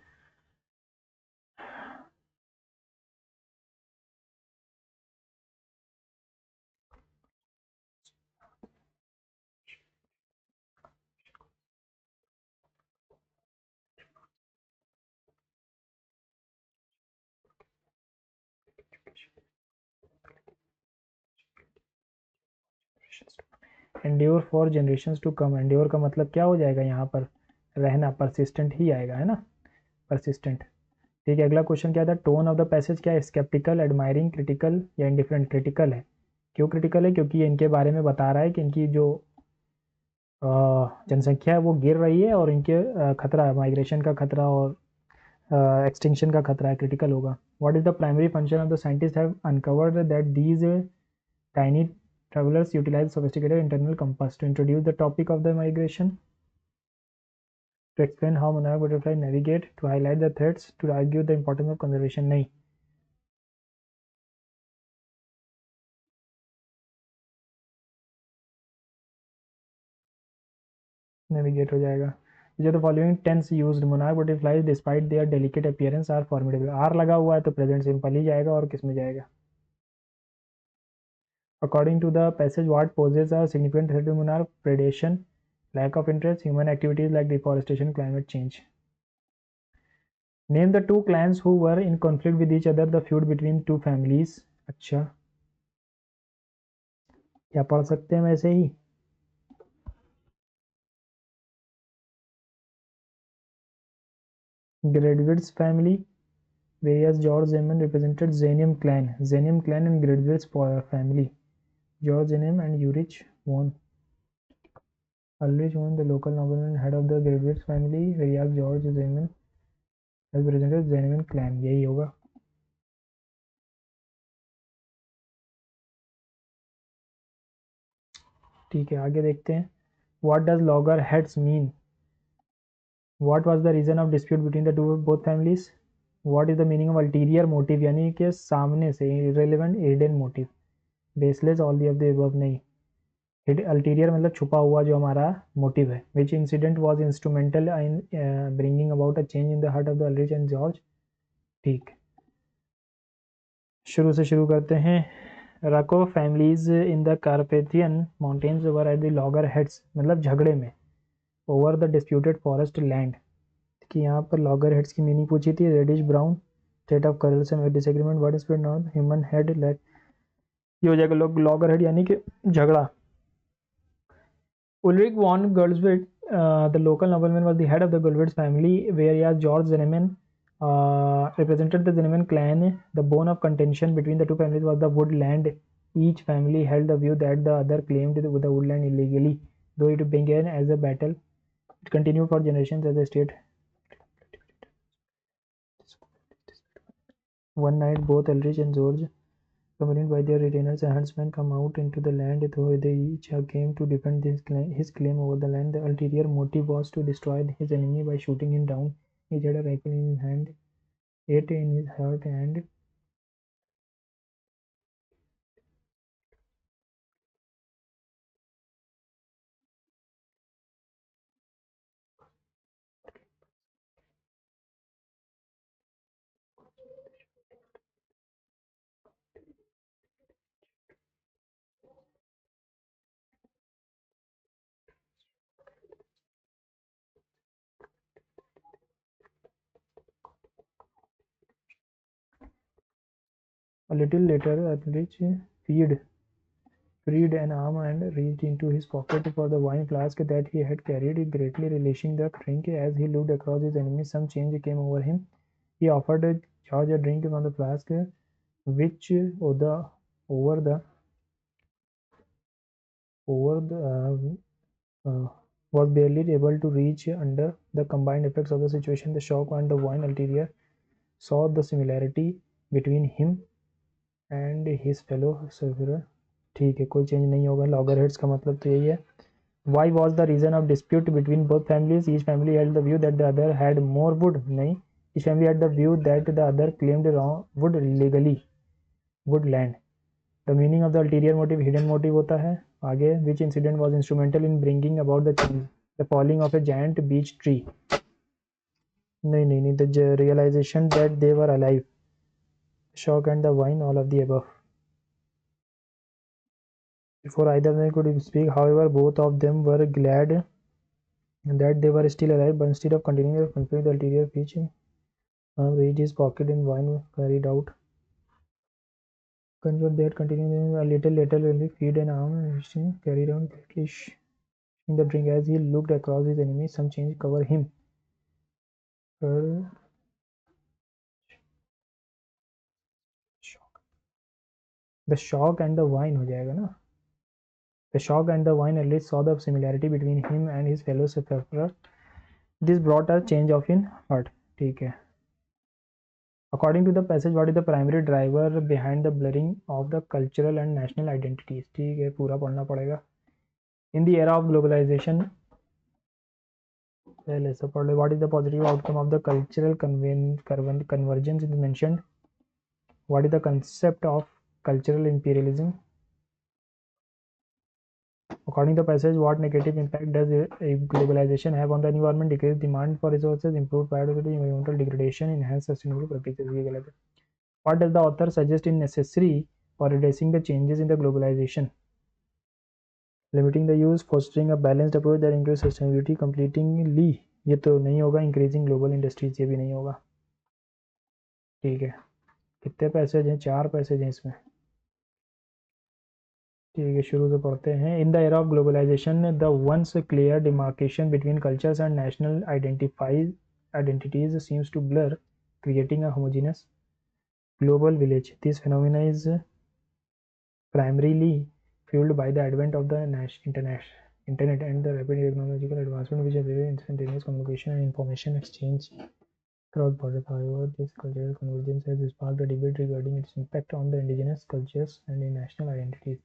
A: Endure for generations to come. Endure का मतलब क्या हो जाएगा यहाँ पर? रहना. Persistent ही आएगा है ना, परसिस्टेंट. ठीक है, अगला क्वेश्चन क्या था, टोन ऑफ द पैसेज क्या है, स्केप्टिकल, एडमायरिंग, क्रिटिकल या इंडिफरेंट। क्रिटिकल है। क्यों क्रिटिकल है, क्योंकि ये इनके बारे में बता रहा है कि इनकी जो जनसंख्या है वो गिर रही है और इनके खतरा है, माइग्रेशन का खतरा और एक्सटिंक्शन का खतरा है, क्रिटिकल होगा। What is the primary function of the scientist have uncovered that these tiny travelers utilize sophisticated internal compass to introduce the topic of the migration, to explain how monarch butterfly navigate, to highlight the threats, to argue the importance of conservation। नहीं, navigate हो जाएगा। जो the following tense used monarch butterflies despite their delicate appearance are formidable। R लगा हुआ है तो present simple ही जाएगा, और किस में जाएगा। According to the passage, what poses a significant threat to monarch? Predation, lack of interest, human activities like deforestation, climate change। Name the two clans who were in conflict with each other, the feud between two families। अच्छा, क्या पढ़ सकते हैं वैसे ही। Gradwitz family, whereas George Zeman represented Zenium clan and Gradwitz family, George Zeman and Ulrich von Ulrich von, the local nobleman head of the Gradwitz family, whereas George Zeman represented Zenium clan। यही होगा। ठीक है, आगे देखते हैं। What does loggerheads mean? What was the reason of dispute between the both families? What is the meaning of ulterior motive, यानी कि सामने से, irrelevant hidden motive, baseless all the of the above नहीं। अल्टीरियर मतलब छुपा हुआ जो हमारा मोटिव है। Which incident was instrumental in bringing about a change in the heart of the Ulrich and George. ठीक, शुरू से शुरू करते हैं। रको families in the Carpathian mountains were at the loggerheads, मतलब झगड़े में, over the disputed forest land. कि यहाँ पर लॉगर हेड्स की मीनिंग पूछी थी, रेडिश ब्राउन, स्टेट ऑफ करेल्सन with disagreement, word spread not, human head lack. ये हो जाएगा लॉगर हेड यानी कि झगड़ा। Ulrich von Goldschmidt, the local nobleman, was the head of the Goldschmidt family, whereas George Zimmermann represented the Zimmermann clan. The bone of contention between the two families was the woodland. Each family held the view that the other claimed the woodland illegally. Though it began as a battle, it continued for generations as a state. One night, both Ulrich and George, accompanied by their retainers and huntsmen, come out into the land, though they each came to defend his claim over the land. The ulterior motive was to destroy his enemy by shooting him down. Each had a rifle in his hand, it in his heart, and a little later Ulrich freed an arm and reached into his pocket for the wine flask that he had carried, greatly relishing the drink. As he looked across his enemy, some change came over him. He offered George a drink from the flask, which over the over the was barely able to reach under the combined effects of the situation, the shock and the wine. Ulterior saw the similarity between him and his fellow sufferer। ठीक है, कोई change नहीं होगा। लॉगरहेड्स का मतलब तो यही है। Why was the reason of dispute between both families? Each family held the view that the other had more wood। नहीं, each family had the view that the other claimed wrong wood legally, woodland। The meaning of the ulterior motive, hidden motive होता है। आगे, which incident was instrumental in bringing about the change? The falling of a giant beech tree। नहीं, the realization that they were alive, shock and the wine, all of the above। Before either of them could speak, however, both of them were glad that they were still alive, but instead of continuing their conflict, the ulterior beech reached his pocket and wine carried out. Convert that continuing a little later, really feed an arm and carried on quickly in the drink. As he looked across his enemy, some change covered him. The shock and the wine हो जाएगा ना. The shock and the wine at least saw the similarity between him and his fellow sufferer. This brought a change of in heart. ठीक है. According to the passage, what is the primary driver behind the blurring of the cultural and national identities? ठीक है, पूरा पढ़ना पड़ेगा. In the era of globalization, पहले से पढ़ लो. What is the positive outcome of the cultural convergence is mentioned? What is the concept of cultural imperialism? According to the passage, what negative impact does globalization have on the environment? Decreased demand for resources, improved biodiversity, environmental degradation, enhanced sustainable practices. What does the author suggest is necessary for addressing the changes in the globalization? Limiting the use, fostering a balanced approach that includes sustainability completely. ये तो नहीं होगा. Increasing global industries, ये भी नहीं होगा. ठीक है. कितने पैसेज हैं? 4 पैसेज हैं इसमें. ठीक है, शुरू से पढ़ते हैं. In the era of globalisation the once clear demarcation between cultures and national identities seems to blur, creating a homogeneous global village. This phenomena is primarily fueled by the advent of the internet and the rapid technological advancement, which allow instantaneous communication and information exchange across borders. However, this cultural convergence has sparked a debate regarding its impact on the indigenous cultures and national identities.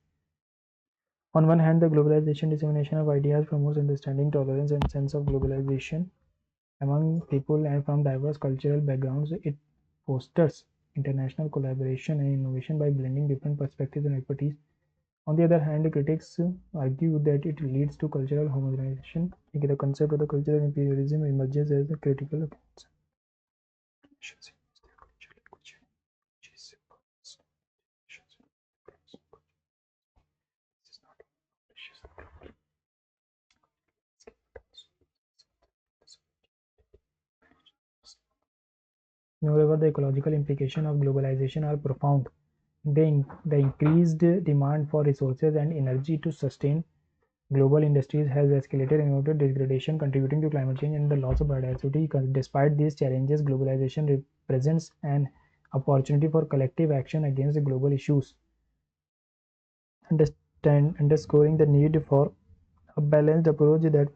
A: On one hand, the globalization dissemination of ideas promotes understanding, tolerance, and sense of globalization among people and from diverse cultural backgrounds. It fosters international collaboration and innovation by blending different perspectives and expertise. On the other hand, critics argue that it leads to cultural homogenization. The concept of the cultural imperialism emerges as a critical concept. Moreover, the ecological implications of globalization are profound. The increased demand for resources and energy to sustain global industries has escalated environmental degradation, contributing to climate change and the loss of biodiversity. Despite these challenges, globalization represents an opportunity for collective action against the global issues, underscoring the need for a balanced approach that,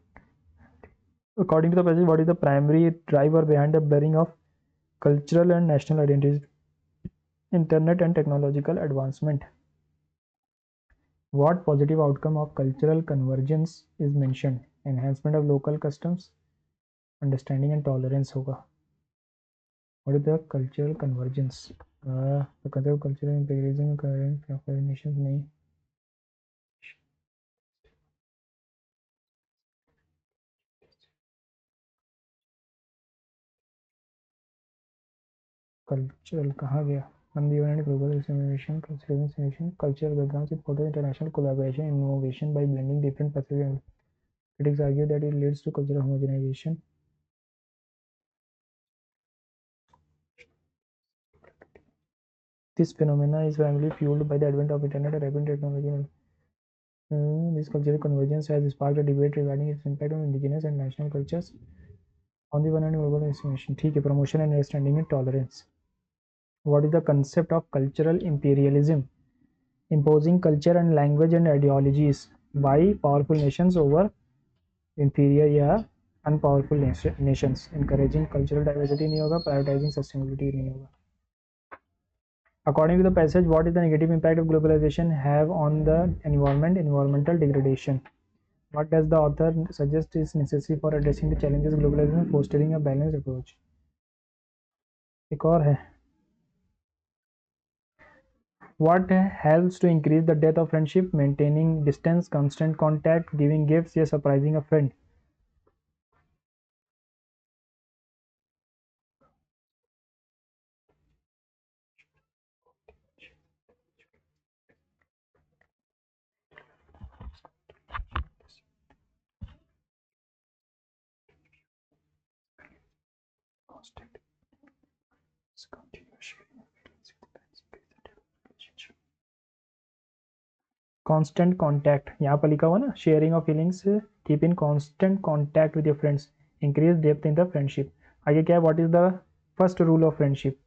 A: according to the passage, what is the primary driver behind the blurring of cultural and national identities? Internet and technological advancement. What positive outcome of cultural convergence is mentioned? Enhancement of local customs, understanding and tolerance होगा. What is the cultural convergence? The concept of cultural imperialism current nations नहीं. Cultural कहाँ गया? Undivided global assimilation, cultural backgrounds support international collaboration and innovation by blending different perspectives. Critics argue that it leads to cultural homogenization. This phenomena is primarily fueled by the advent of internet and rapid technology. This cultural convergence has sparked a debate regarding its impact on indigenous and national cultures. On the one hand, global assimilation, ठीक है, promotion and understanding and tolerance. What is the concept of cultural imperialism? Imposing culture and language and ideologies by powerful nations over inferior या unpowerful nations. Encouraging cultural diversity नहीं होगा, prioritizing sustainability नहीं होगा. According to the passage, what is the negative impact of globalization have on the environment? Environmental degradation. What does the author suggest is necessary for addressing the challenges of globalization, fostering a balanced approach? एक और है. What helps to increase the depth of friendship? Maintaining distance, constant contact, giving gifts, yes, surprising a friend. Constant contact, यहाँ पर लिखा हुआ ना, sharing of feelings, keep in constant contact with your friends, increase depth in the friendship. आगे क्या है? What is the first rule of friendship?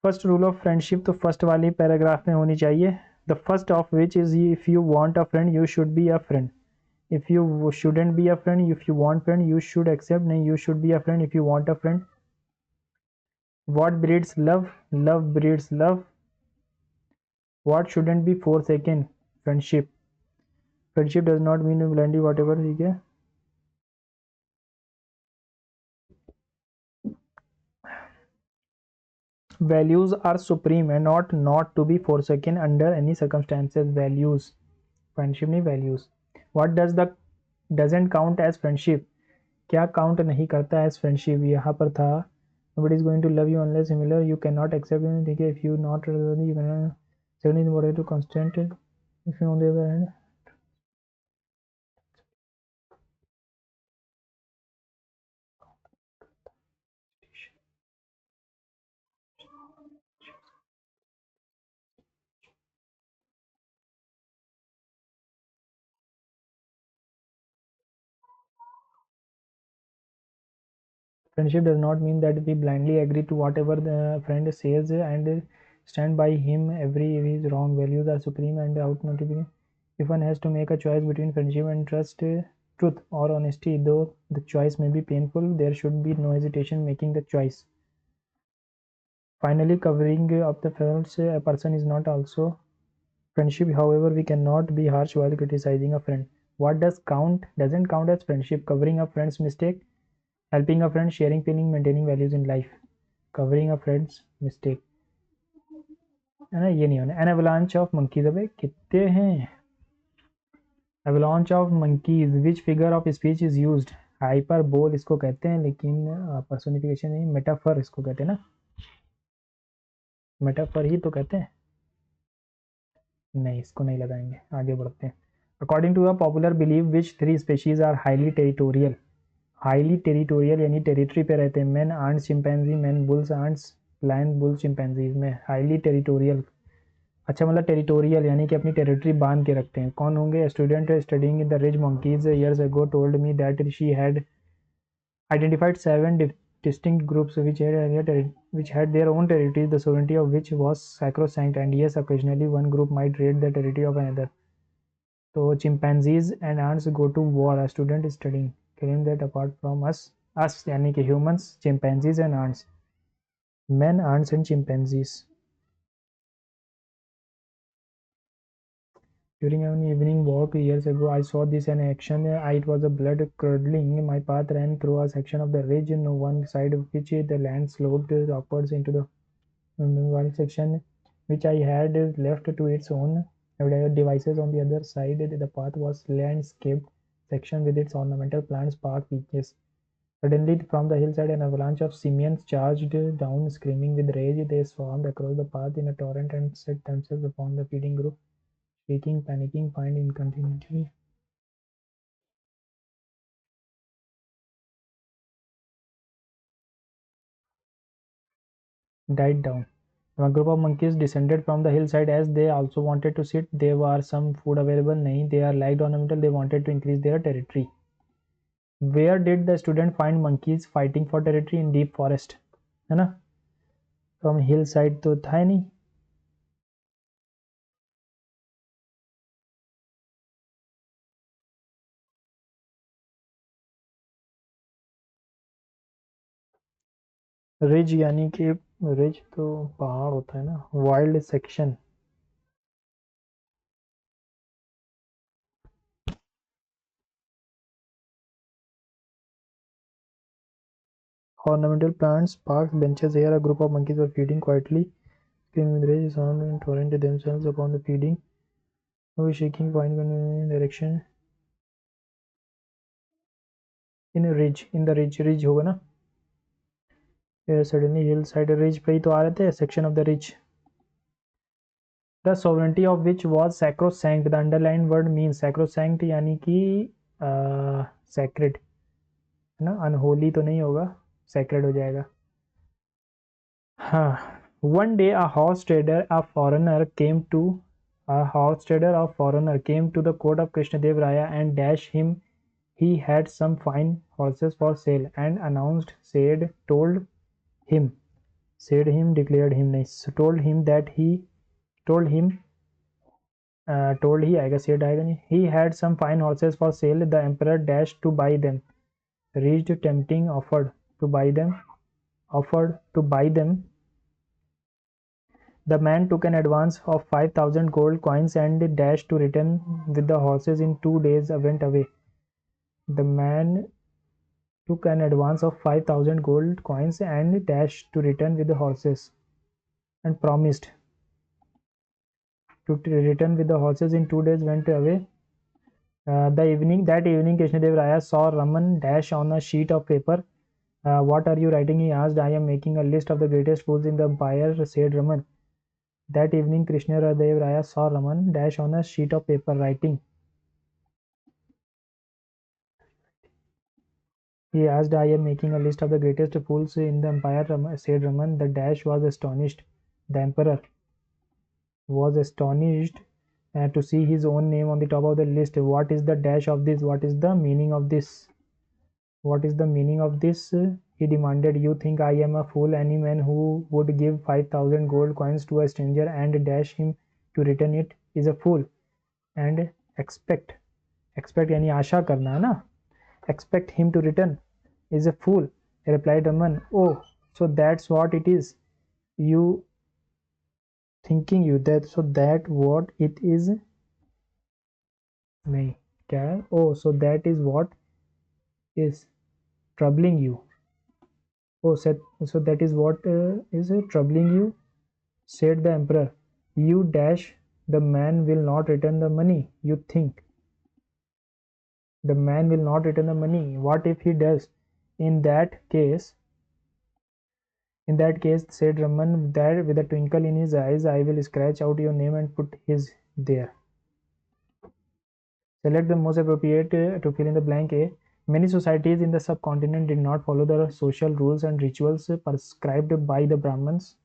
A: First rule of friendship तो first वाली पैराग्राफ में होनी चाहिए. The first of which is if you want a friend you should be a friend. If you shouldn't be a friend, if you want friend, you should accept. No, you should be a friend if you want a friend. What breeds love? Love breeds love. What shouldn't be forsaken? Friendship. Friendship does not mean blindly whatever. ठीक है. Values are supreme and not to be forsaken under any circumstances. Values. Friendship नहीं values. What doesn't count as friendship? क्या count नहीं करता as friendship? यहाँ पर था nobody is going to love you unless similar you cannot accept him. ठीक है. If you not you cannot second is what to constant. If you on the other hand friendship does not mean that we blindly agree to whatever the friend says and stand by him every his wrong. Values are supreme and out notification. If one has to make a choice between friendship and trust, truth or honesty, though the choice may be painful, there should be no hesitation making the choice. Finally, covering up the faults a person is not also friendship. However, we cannot be harsh while criticizing a friend. What doesn't count as friendship? Covering a friend's mistake, helping a friend, sharing feeling, maintaining values in life. Covering a friend's mistake है ना, ये नहीं होना. An avalanche of monkeys. अबे कितने हैं avalanche of monkeys. Which figure of speech is used? Hyperbole इसको कहते हैं, लेकिन पर्सोनिफिकेशन नहीं, मेटाफर इसको कहते हैं ना, मेटाफर ही तो कहते हैं. नहीं, इसको नहीं लगाएंगे, आगे बढ़ते हैं. According to a popular believe which 3 species are highly territorial? Highly territorial यानी टेरिटरी पे रहते हैं. Man ants chimpanzee, man bulls ants, lion bull chimpanzees में. हाईली टेरिटोरियल, अच्छा मतलब टेरिटोरियल यानी कि अपनी टेरिटरी बांध के रखते हैं. कौन होंगे? Student studying in the ridge monkeys years ago told me that she had identified 7 distinct groups which had their own territories, the sovereignty of which was sacrosanct, and yes, occasionally one group might raid the territory of another. So chimpanzees and ants go to war. A student is studying claim that apart from us यानी कि humans, chimpanzees and ants, men, ants and chimpanzees. During an evening walk years ago, I saw this in action. It was a blood curdling. My path ran through a section of the ridge, on one side of which the land sloped upwards into the one section which I had left to its own devices. On the other side, the path was landscaped section with its ornamental plants, park benches. Suddenly, from the hillside, an avalanche of simians charged down, screaming with rage. They swarmed across the path in a torrent and set themselves upon the feeding group. Shaking, panicking, find incontinently. Died down. A group of monkeys descended from the hillside as they also wanted to sit. There was some food available. Nahi, they are liked ornamental. They wanted to increase their territory. Where did the student find monkeys fighting for territory? In deep forest, है ना. From hillside तो था ही नहीं. Ridge यानी कि ridge तो पहाड़ होता है ना. Wild section. Ornamental plants, parks, benches. Here a group of monkeys were feeding quietly. Screaming with rage, sound and torrented themselves upon the feeding. No shaking, fine direction. In a ridge, in the ridge होगा ना. Suddenly hillside ridge पे ही तो आ रहे थे. Section of the ridge. The sovereignty of which was sacrosanct. The underlined word means sacrosanct यानी कि sacred है ना. unholy तो नहीं होगा, sacred हो जाएगा. हाँ. One day a horse trader, a foreigner came to the court of Krishnadev Raya and dashed him. He had some fine horses for sale and told him said him, declared him नहीं, told him that he, told him, told ही आएगा, said आएगा नहीं. He had some fine horses for sale. The emperor dashed to buy them. Reached tempting, offered to buy them. Offered to buy them. The man took an advance of 5,000 gold coins and dashed to return with the horses in 2 days. Went away. The man took an advance of 5,000 gold coins and dashed to return with the horses, and promised to return with the horses in 2 days. Went away. That evening, Krishnadev Raya saw Raman dash on a sheet of paper. What are you writing? He asked. I am making a list of the greatest fools in the empire, said Raman. That evening, Krishnadev Raya saw Raman dash on a sheet of paper, writing. He asked, I am making a list of the greatest fools in the empire, said Raman. The dash was astonished. The emperor was astonished to see his own name on the top of the list. What is the dash of this? What is the meaning of this? What is the meaning of this? He demanded. You think I am a fool? Any man who would give 5,000 gold coins to a stranger and dash him to return it is a fool. And expect यानी आशा करना है ना, expect him to return is a fool, replied Raman. Oh, so that's what it is. You thinking you that, so that what it is. नहीं क्या है? Oh, so that is what is troubling you. Oh, so that is what is troubling you, said the emperor. You dash, the man will not return the money. You think the man will not return the money. What if he does? In that case, said Raman, that with a twinkle in his eyes, I will scratch out your name and put his there. Select the most appropriate to fill in the blank A. Many societies in the subcontinent did not follow the social rules and rituals prescribed by the Brahmins,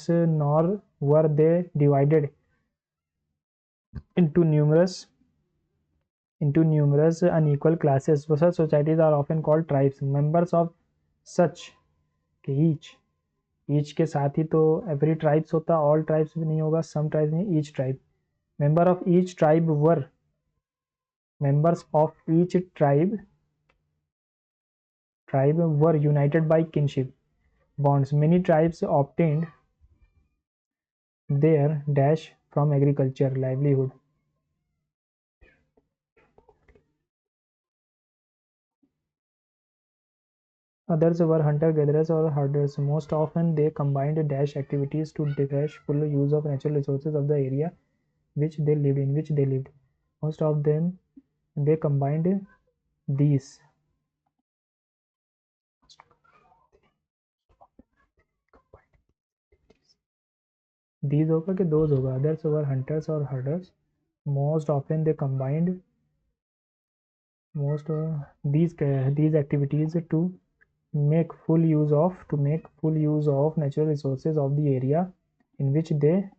A: nor were they divided into numerous unequal classes. Such societies are often called tribes. Members of such, each के साथ ही तो every tribes होता, all tribes भी नहीं होगा, some tribes नहीं, each tribe. Members of each tribe were united by kinship bonds. Many tribes obtained their dash from agriculture, livelihood. Others were hunter-gatherers or herders. Most often they combined dash activities to dash full use of natural resources of the area which they lived. Most of them they combined these. These होगा कि those होगा. Others were hunters or herders. Most often they combined these activities to make full use of natural resources of the area in which they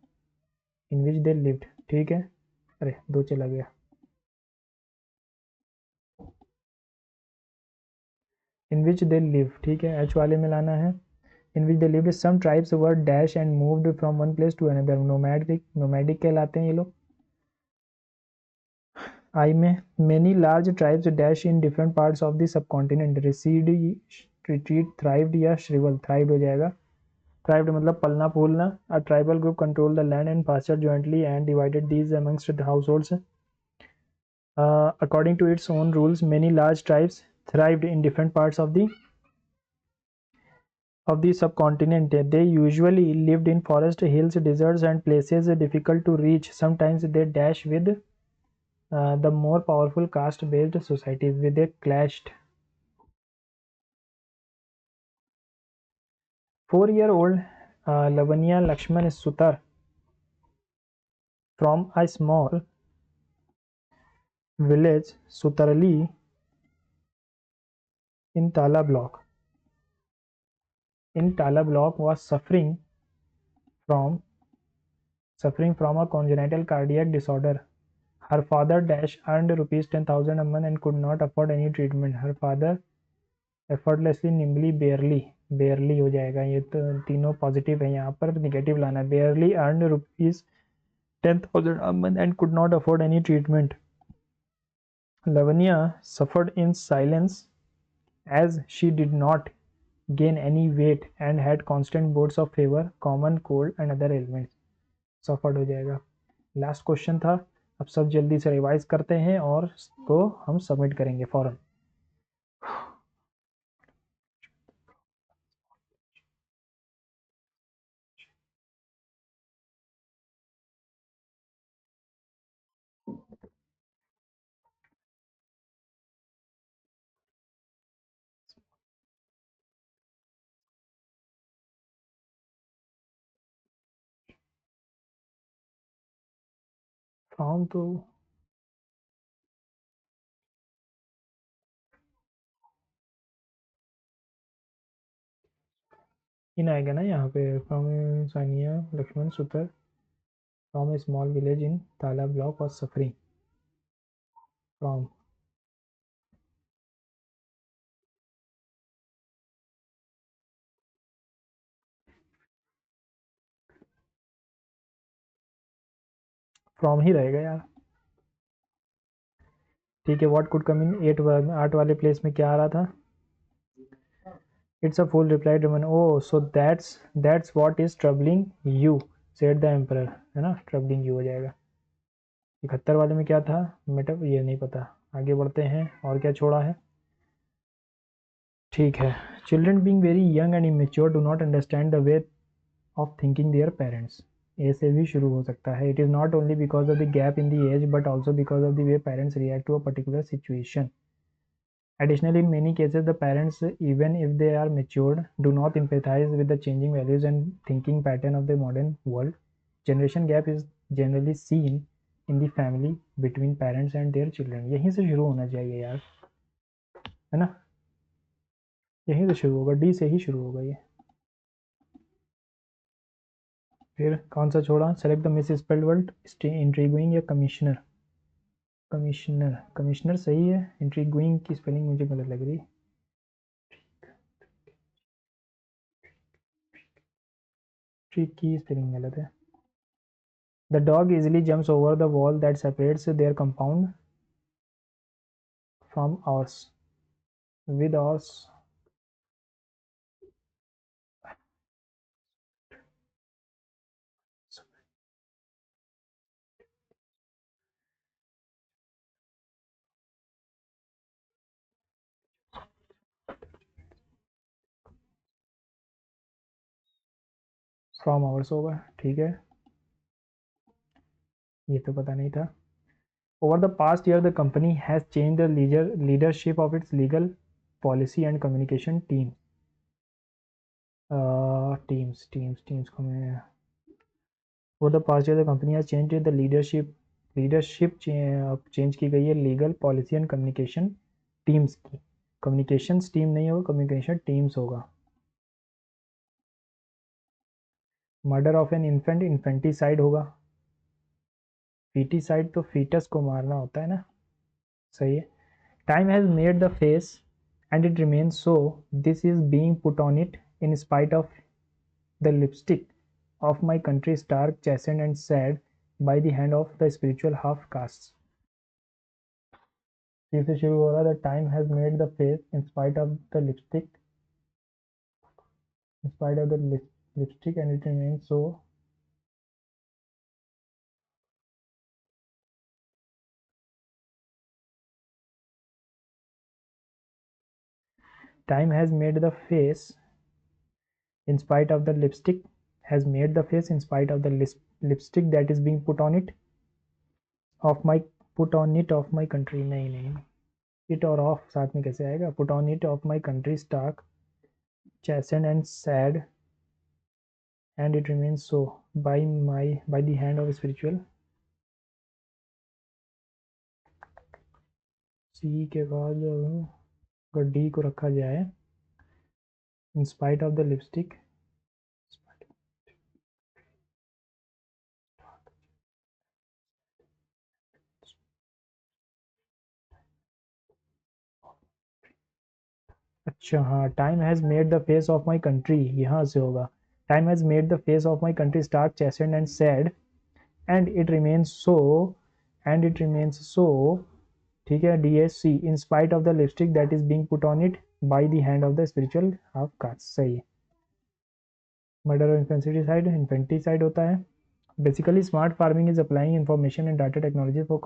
A: lived. ठीक है, अरे दो चला गया. In which they live, ठीक है, H वाले में लाना है. In which they lived. Some tribes were dash and moved from one place to another. Nomadic कहलाते हैं ये लोग. I में many large tribes dash in different parts of the subcontinent. Recede, retreat, thrived या shrivel. Thrived हो जाएगा. Thrived मतलब पलना फूलना. A tribal group controlled the land and pasture jointly and divided these amongst the households. According to its own rules, many large tribes thrived in different parts of the subcontinent. They usually lived in forests, hills, deserts, and places difficult to reach. Sometimes they dash with the more powerful caste-based societies. With they clashed. 4-year-old Lavanya Lakshman Sutar from a small village Sutarali in Tala block was suffering from a congenital cardiac disorder. Her father dash earned rupees 10,000 a month and could not afford any treatment. Her father effortlessly, nimbly, barely, barely हो जाएगा। ये तो तीनों positive है, यहाँ पर negative लाना है। बेयरली earn rupees 10,000 a month and could not afford any treatment. Lavanya suffered in silence as she did not gain any weight and had constant bouts of fever, common cold and other ailments. Suffered हो जाएगा। Last question था। अब सब जल्दी से revise करते हैं और इसको हम सबमिट करेंगे फॉरन। फॉर्म तो इन आएगा ना यहाँ पे। From Sania Laxman Sutar from a small village in Tala block और सफरिंग फ्रॉम। फ्रॉम ही रहेगा यार। ठीक है, व्हाट कुड कम इन 8 वाले प्लेस में क्या आ रहा था? It's a full reply Raman. Oh so that's what is troubling you said the emperor, है ना, ट्रबलिंग यू हो जाएगा। 71 वाले में क्या था? मेटअप, ये नहीं पता। आगे बढ़ते हैं, और क्या छोड़ा है? ठीक है, children being very young and immature do not understand the way of thinking their parents. A से भी शुरू हो सकता है। It is not only because of the gap in the age but also because of the way parents react to a particular situation. Additionally, in many cases, the parents, even if they are matured, do not empathize with the changing values and thinking pattern of the modern world. Generation gap is generally seen in the family between parents and their children. यहीं से शुरू होना चाहिए यार, है ना? यहीं से शुरू होगा, डी से ही शुरू होगा ये। फिर कौन सा छोड़ा? Select the misspelled word. Intriguing या कमिश्नर? कमिश्नर, कमिश्नर सही है। इंट्रीगुइंग की स्पेलिंग मुझे गलत लग रही। ट्रिक की स्पेलिंग गलत है। The dog easily jumps over the wall that separates their compound from ours. With ours, from ours होगा। ठीक है, ये तो पता नहीं था। Over the past year, the company has changed the leadership of its legal, policy and communication team. Teams को मैं Over the past year, the company has changed the leadership change की गई है legal, policy and communication teams की। Communications team नहीं होगा, communication teams होगा। Murder of an infant, infanticide होगा। फीटिसाइड तो फीटस को मारना होता है ना। सही है। Time has made the face and it remains so, this is being put on it in spite of the lipstick of my country stark chastened and sad by the hand of the spiritual half caste. फिर से शुरू हो रहा है। The time has made the face in spite of the lipstick, in spite of the lipstick and it remains so. Time has made the face in spite of the lipstick, has made the face in spite of the lipstick that is being put on it of my, put on it of my country। नहीं नहीं, it और off साथ में कैसे आएगा? put on it of my country stark chastened and sad and it remains so by the hand of spiritual। सी के बाद अगर डी को रखा जाए, in spite of the lipstick, अच्छा हाँ, time has made the face of my country, यहाँ से होगा। Time has made the face of my country stark chastened and sad and it remains so, and it remains so, ठीक है, DSC in spite of the lipstick that is being put on it by the hand of the spiritual half caste, सही है। Murder और infanticide, infanticide होता है। Basically smart farming is applying information and data technology for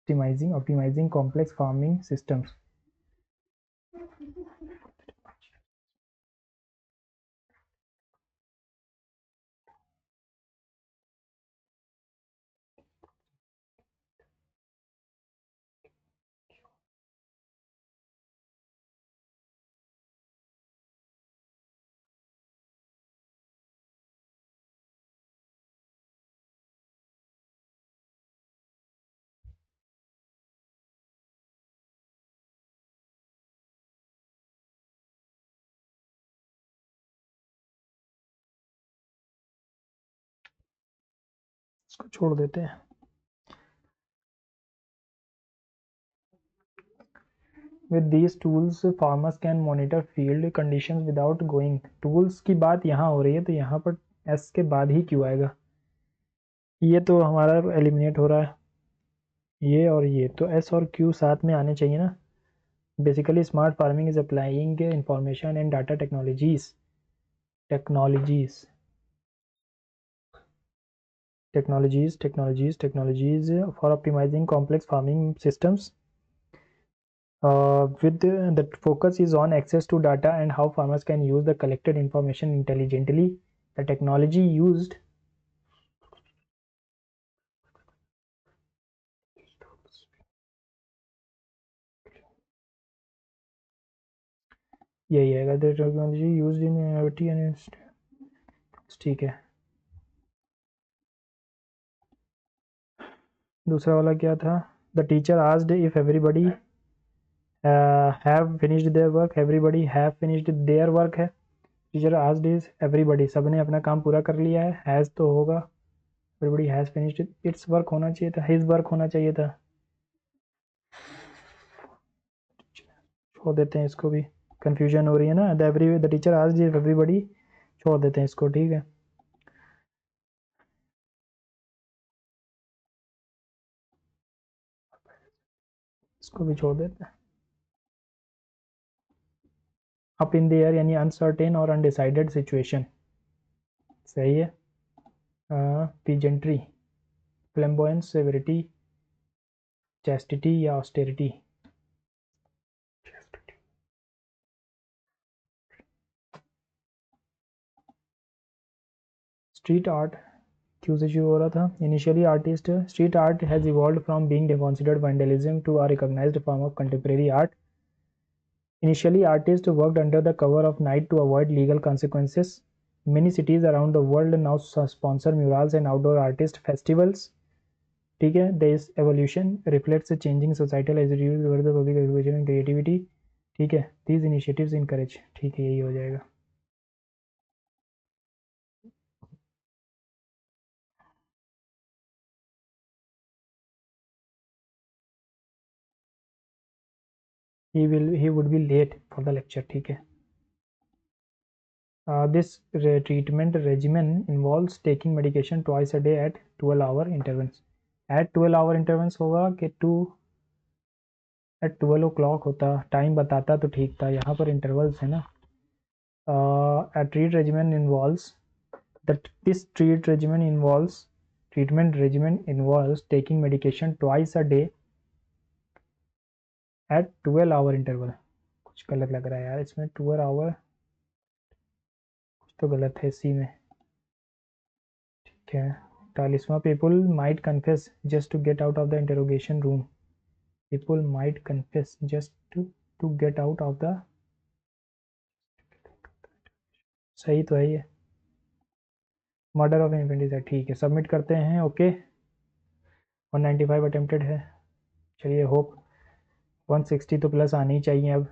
A: optimising complex farming systems. इसको छोड़ देते हैं। With these tools farmers can monitor field conditions without going, tools की बात यहाँ हो रही है तो यहाँ पर S के बाद ही Q आएगा। ये तो हमारा एलिमिनेट हो रहा है, ये और ये, तो S और Q साथ में आने चाहिए ना। Basically smart farming is applying information and data technologies technologies technologies for optimising complex farming systems with the focus is on access to data and how farmers can use the collected information intelligently. The technology used यही आएगा, the technology used in IoT and ठीक है। दूसरा वाला क्या था? The teacher asked if everybody have finished their work, everybody have finished their work है। Teacher asked is everybody, सबने अपना काम पूरा कर लिया है, has तो होगा, everybody has finished its work होना चाहिए था, his work होना चाहिए था। छोड़ देते हैं इसको भी, कंफ्यूजन हो रही है ना। The teacher asked if everybody, छोड़ देते हैं इसको, ठीक है। इसको भी छोड़ देते हैं। अप इन द एयर यानी अनसर्टेन और अनडिसाइडेड सिचुएशन, सही है। पीजेंट्री, फ्लैम्बोयंस, सेवेरिटी, चैस्टिटी या ऑस्टेरिटी। स्ट्रीट आर्ट क्यों से शुरू हो रहा था? Initially artist, street art has evolve from being considered vandalism to a recognised form of contemporary art. Initially, artists worked under the cover of night to avoid legal consequences. Many cities around the world now sponsor murals and outdoor artist festivals. ठीक है, this evolution reflects a changing societal attitude toward the public education and creativity. ठीक है, these initiatives encourage, ठीक है, यही हो जाएगा। he would be late for the lecture, ठीक है। This treatment regimen involves taking medication twice a day at 12-hour intervals. At 12-hour intervals होगा कि 12 o'clock होता, टाइम बताता तो ठीक था, यहाँ पर इंटरवल्स है ना। A treat regimen involves that this treatment regimen involves taking medication twice a day at 12-hour interval। कुछ गलत लग रहा है यार इसमें, 12 आवर कुछ तो गलत है इसी में, ठीक है। 40वां, people might confess just to get out of the interrogation room, people might confess just to get out of the, सही तो है ये, मर्डर ऑफ इन्फेंटिसाइड, ठीक है, सबमिट करते हैं। ओके, 195 अटेम्प्टेड है, चलिए होप 160 तो प्लस आनी चाहिए, अब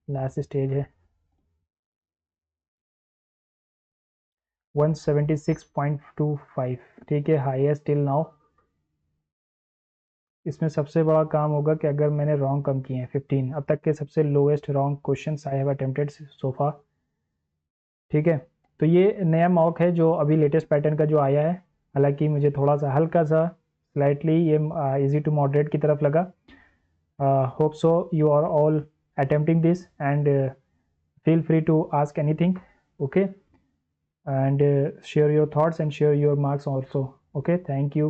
A: लास्ट स्टेज है। 176.25, ठीक है, हाईएस्ट टिल नाउ। इसमें सबसे बड़ा काम होगा कि अगर मैंने रॉन्ग कम किए हैं 15, अब तक के सबसे lowest wrong question I have attempted so far, ठीक है। तो ये नया मॉक है जो अभी लेटेस्ट पैटर्न का जो आया है, हालांकि मुझे थोड़ा सा हल्का सा स्लाइटली ये इजी टू मॉडरेट की तरफ लगा। Hope so you are all attempting this and feel free to ask anything, okay, and share your thoughts and share your marks also, okay, thank you.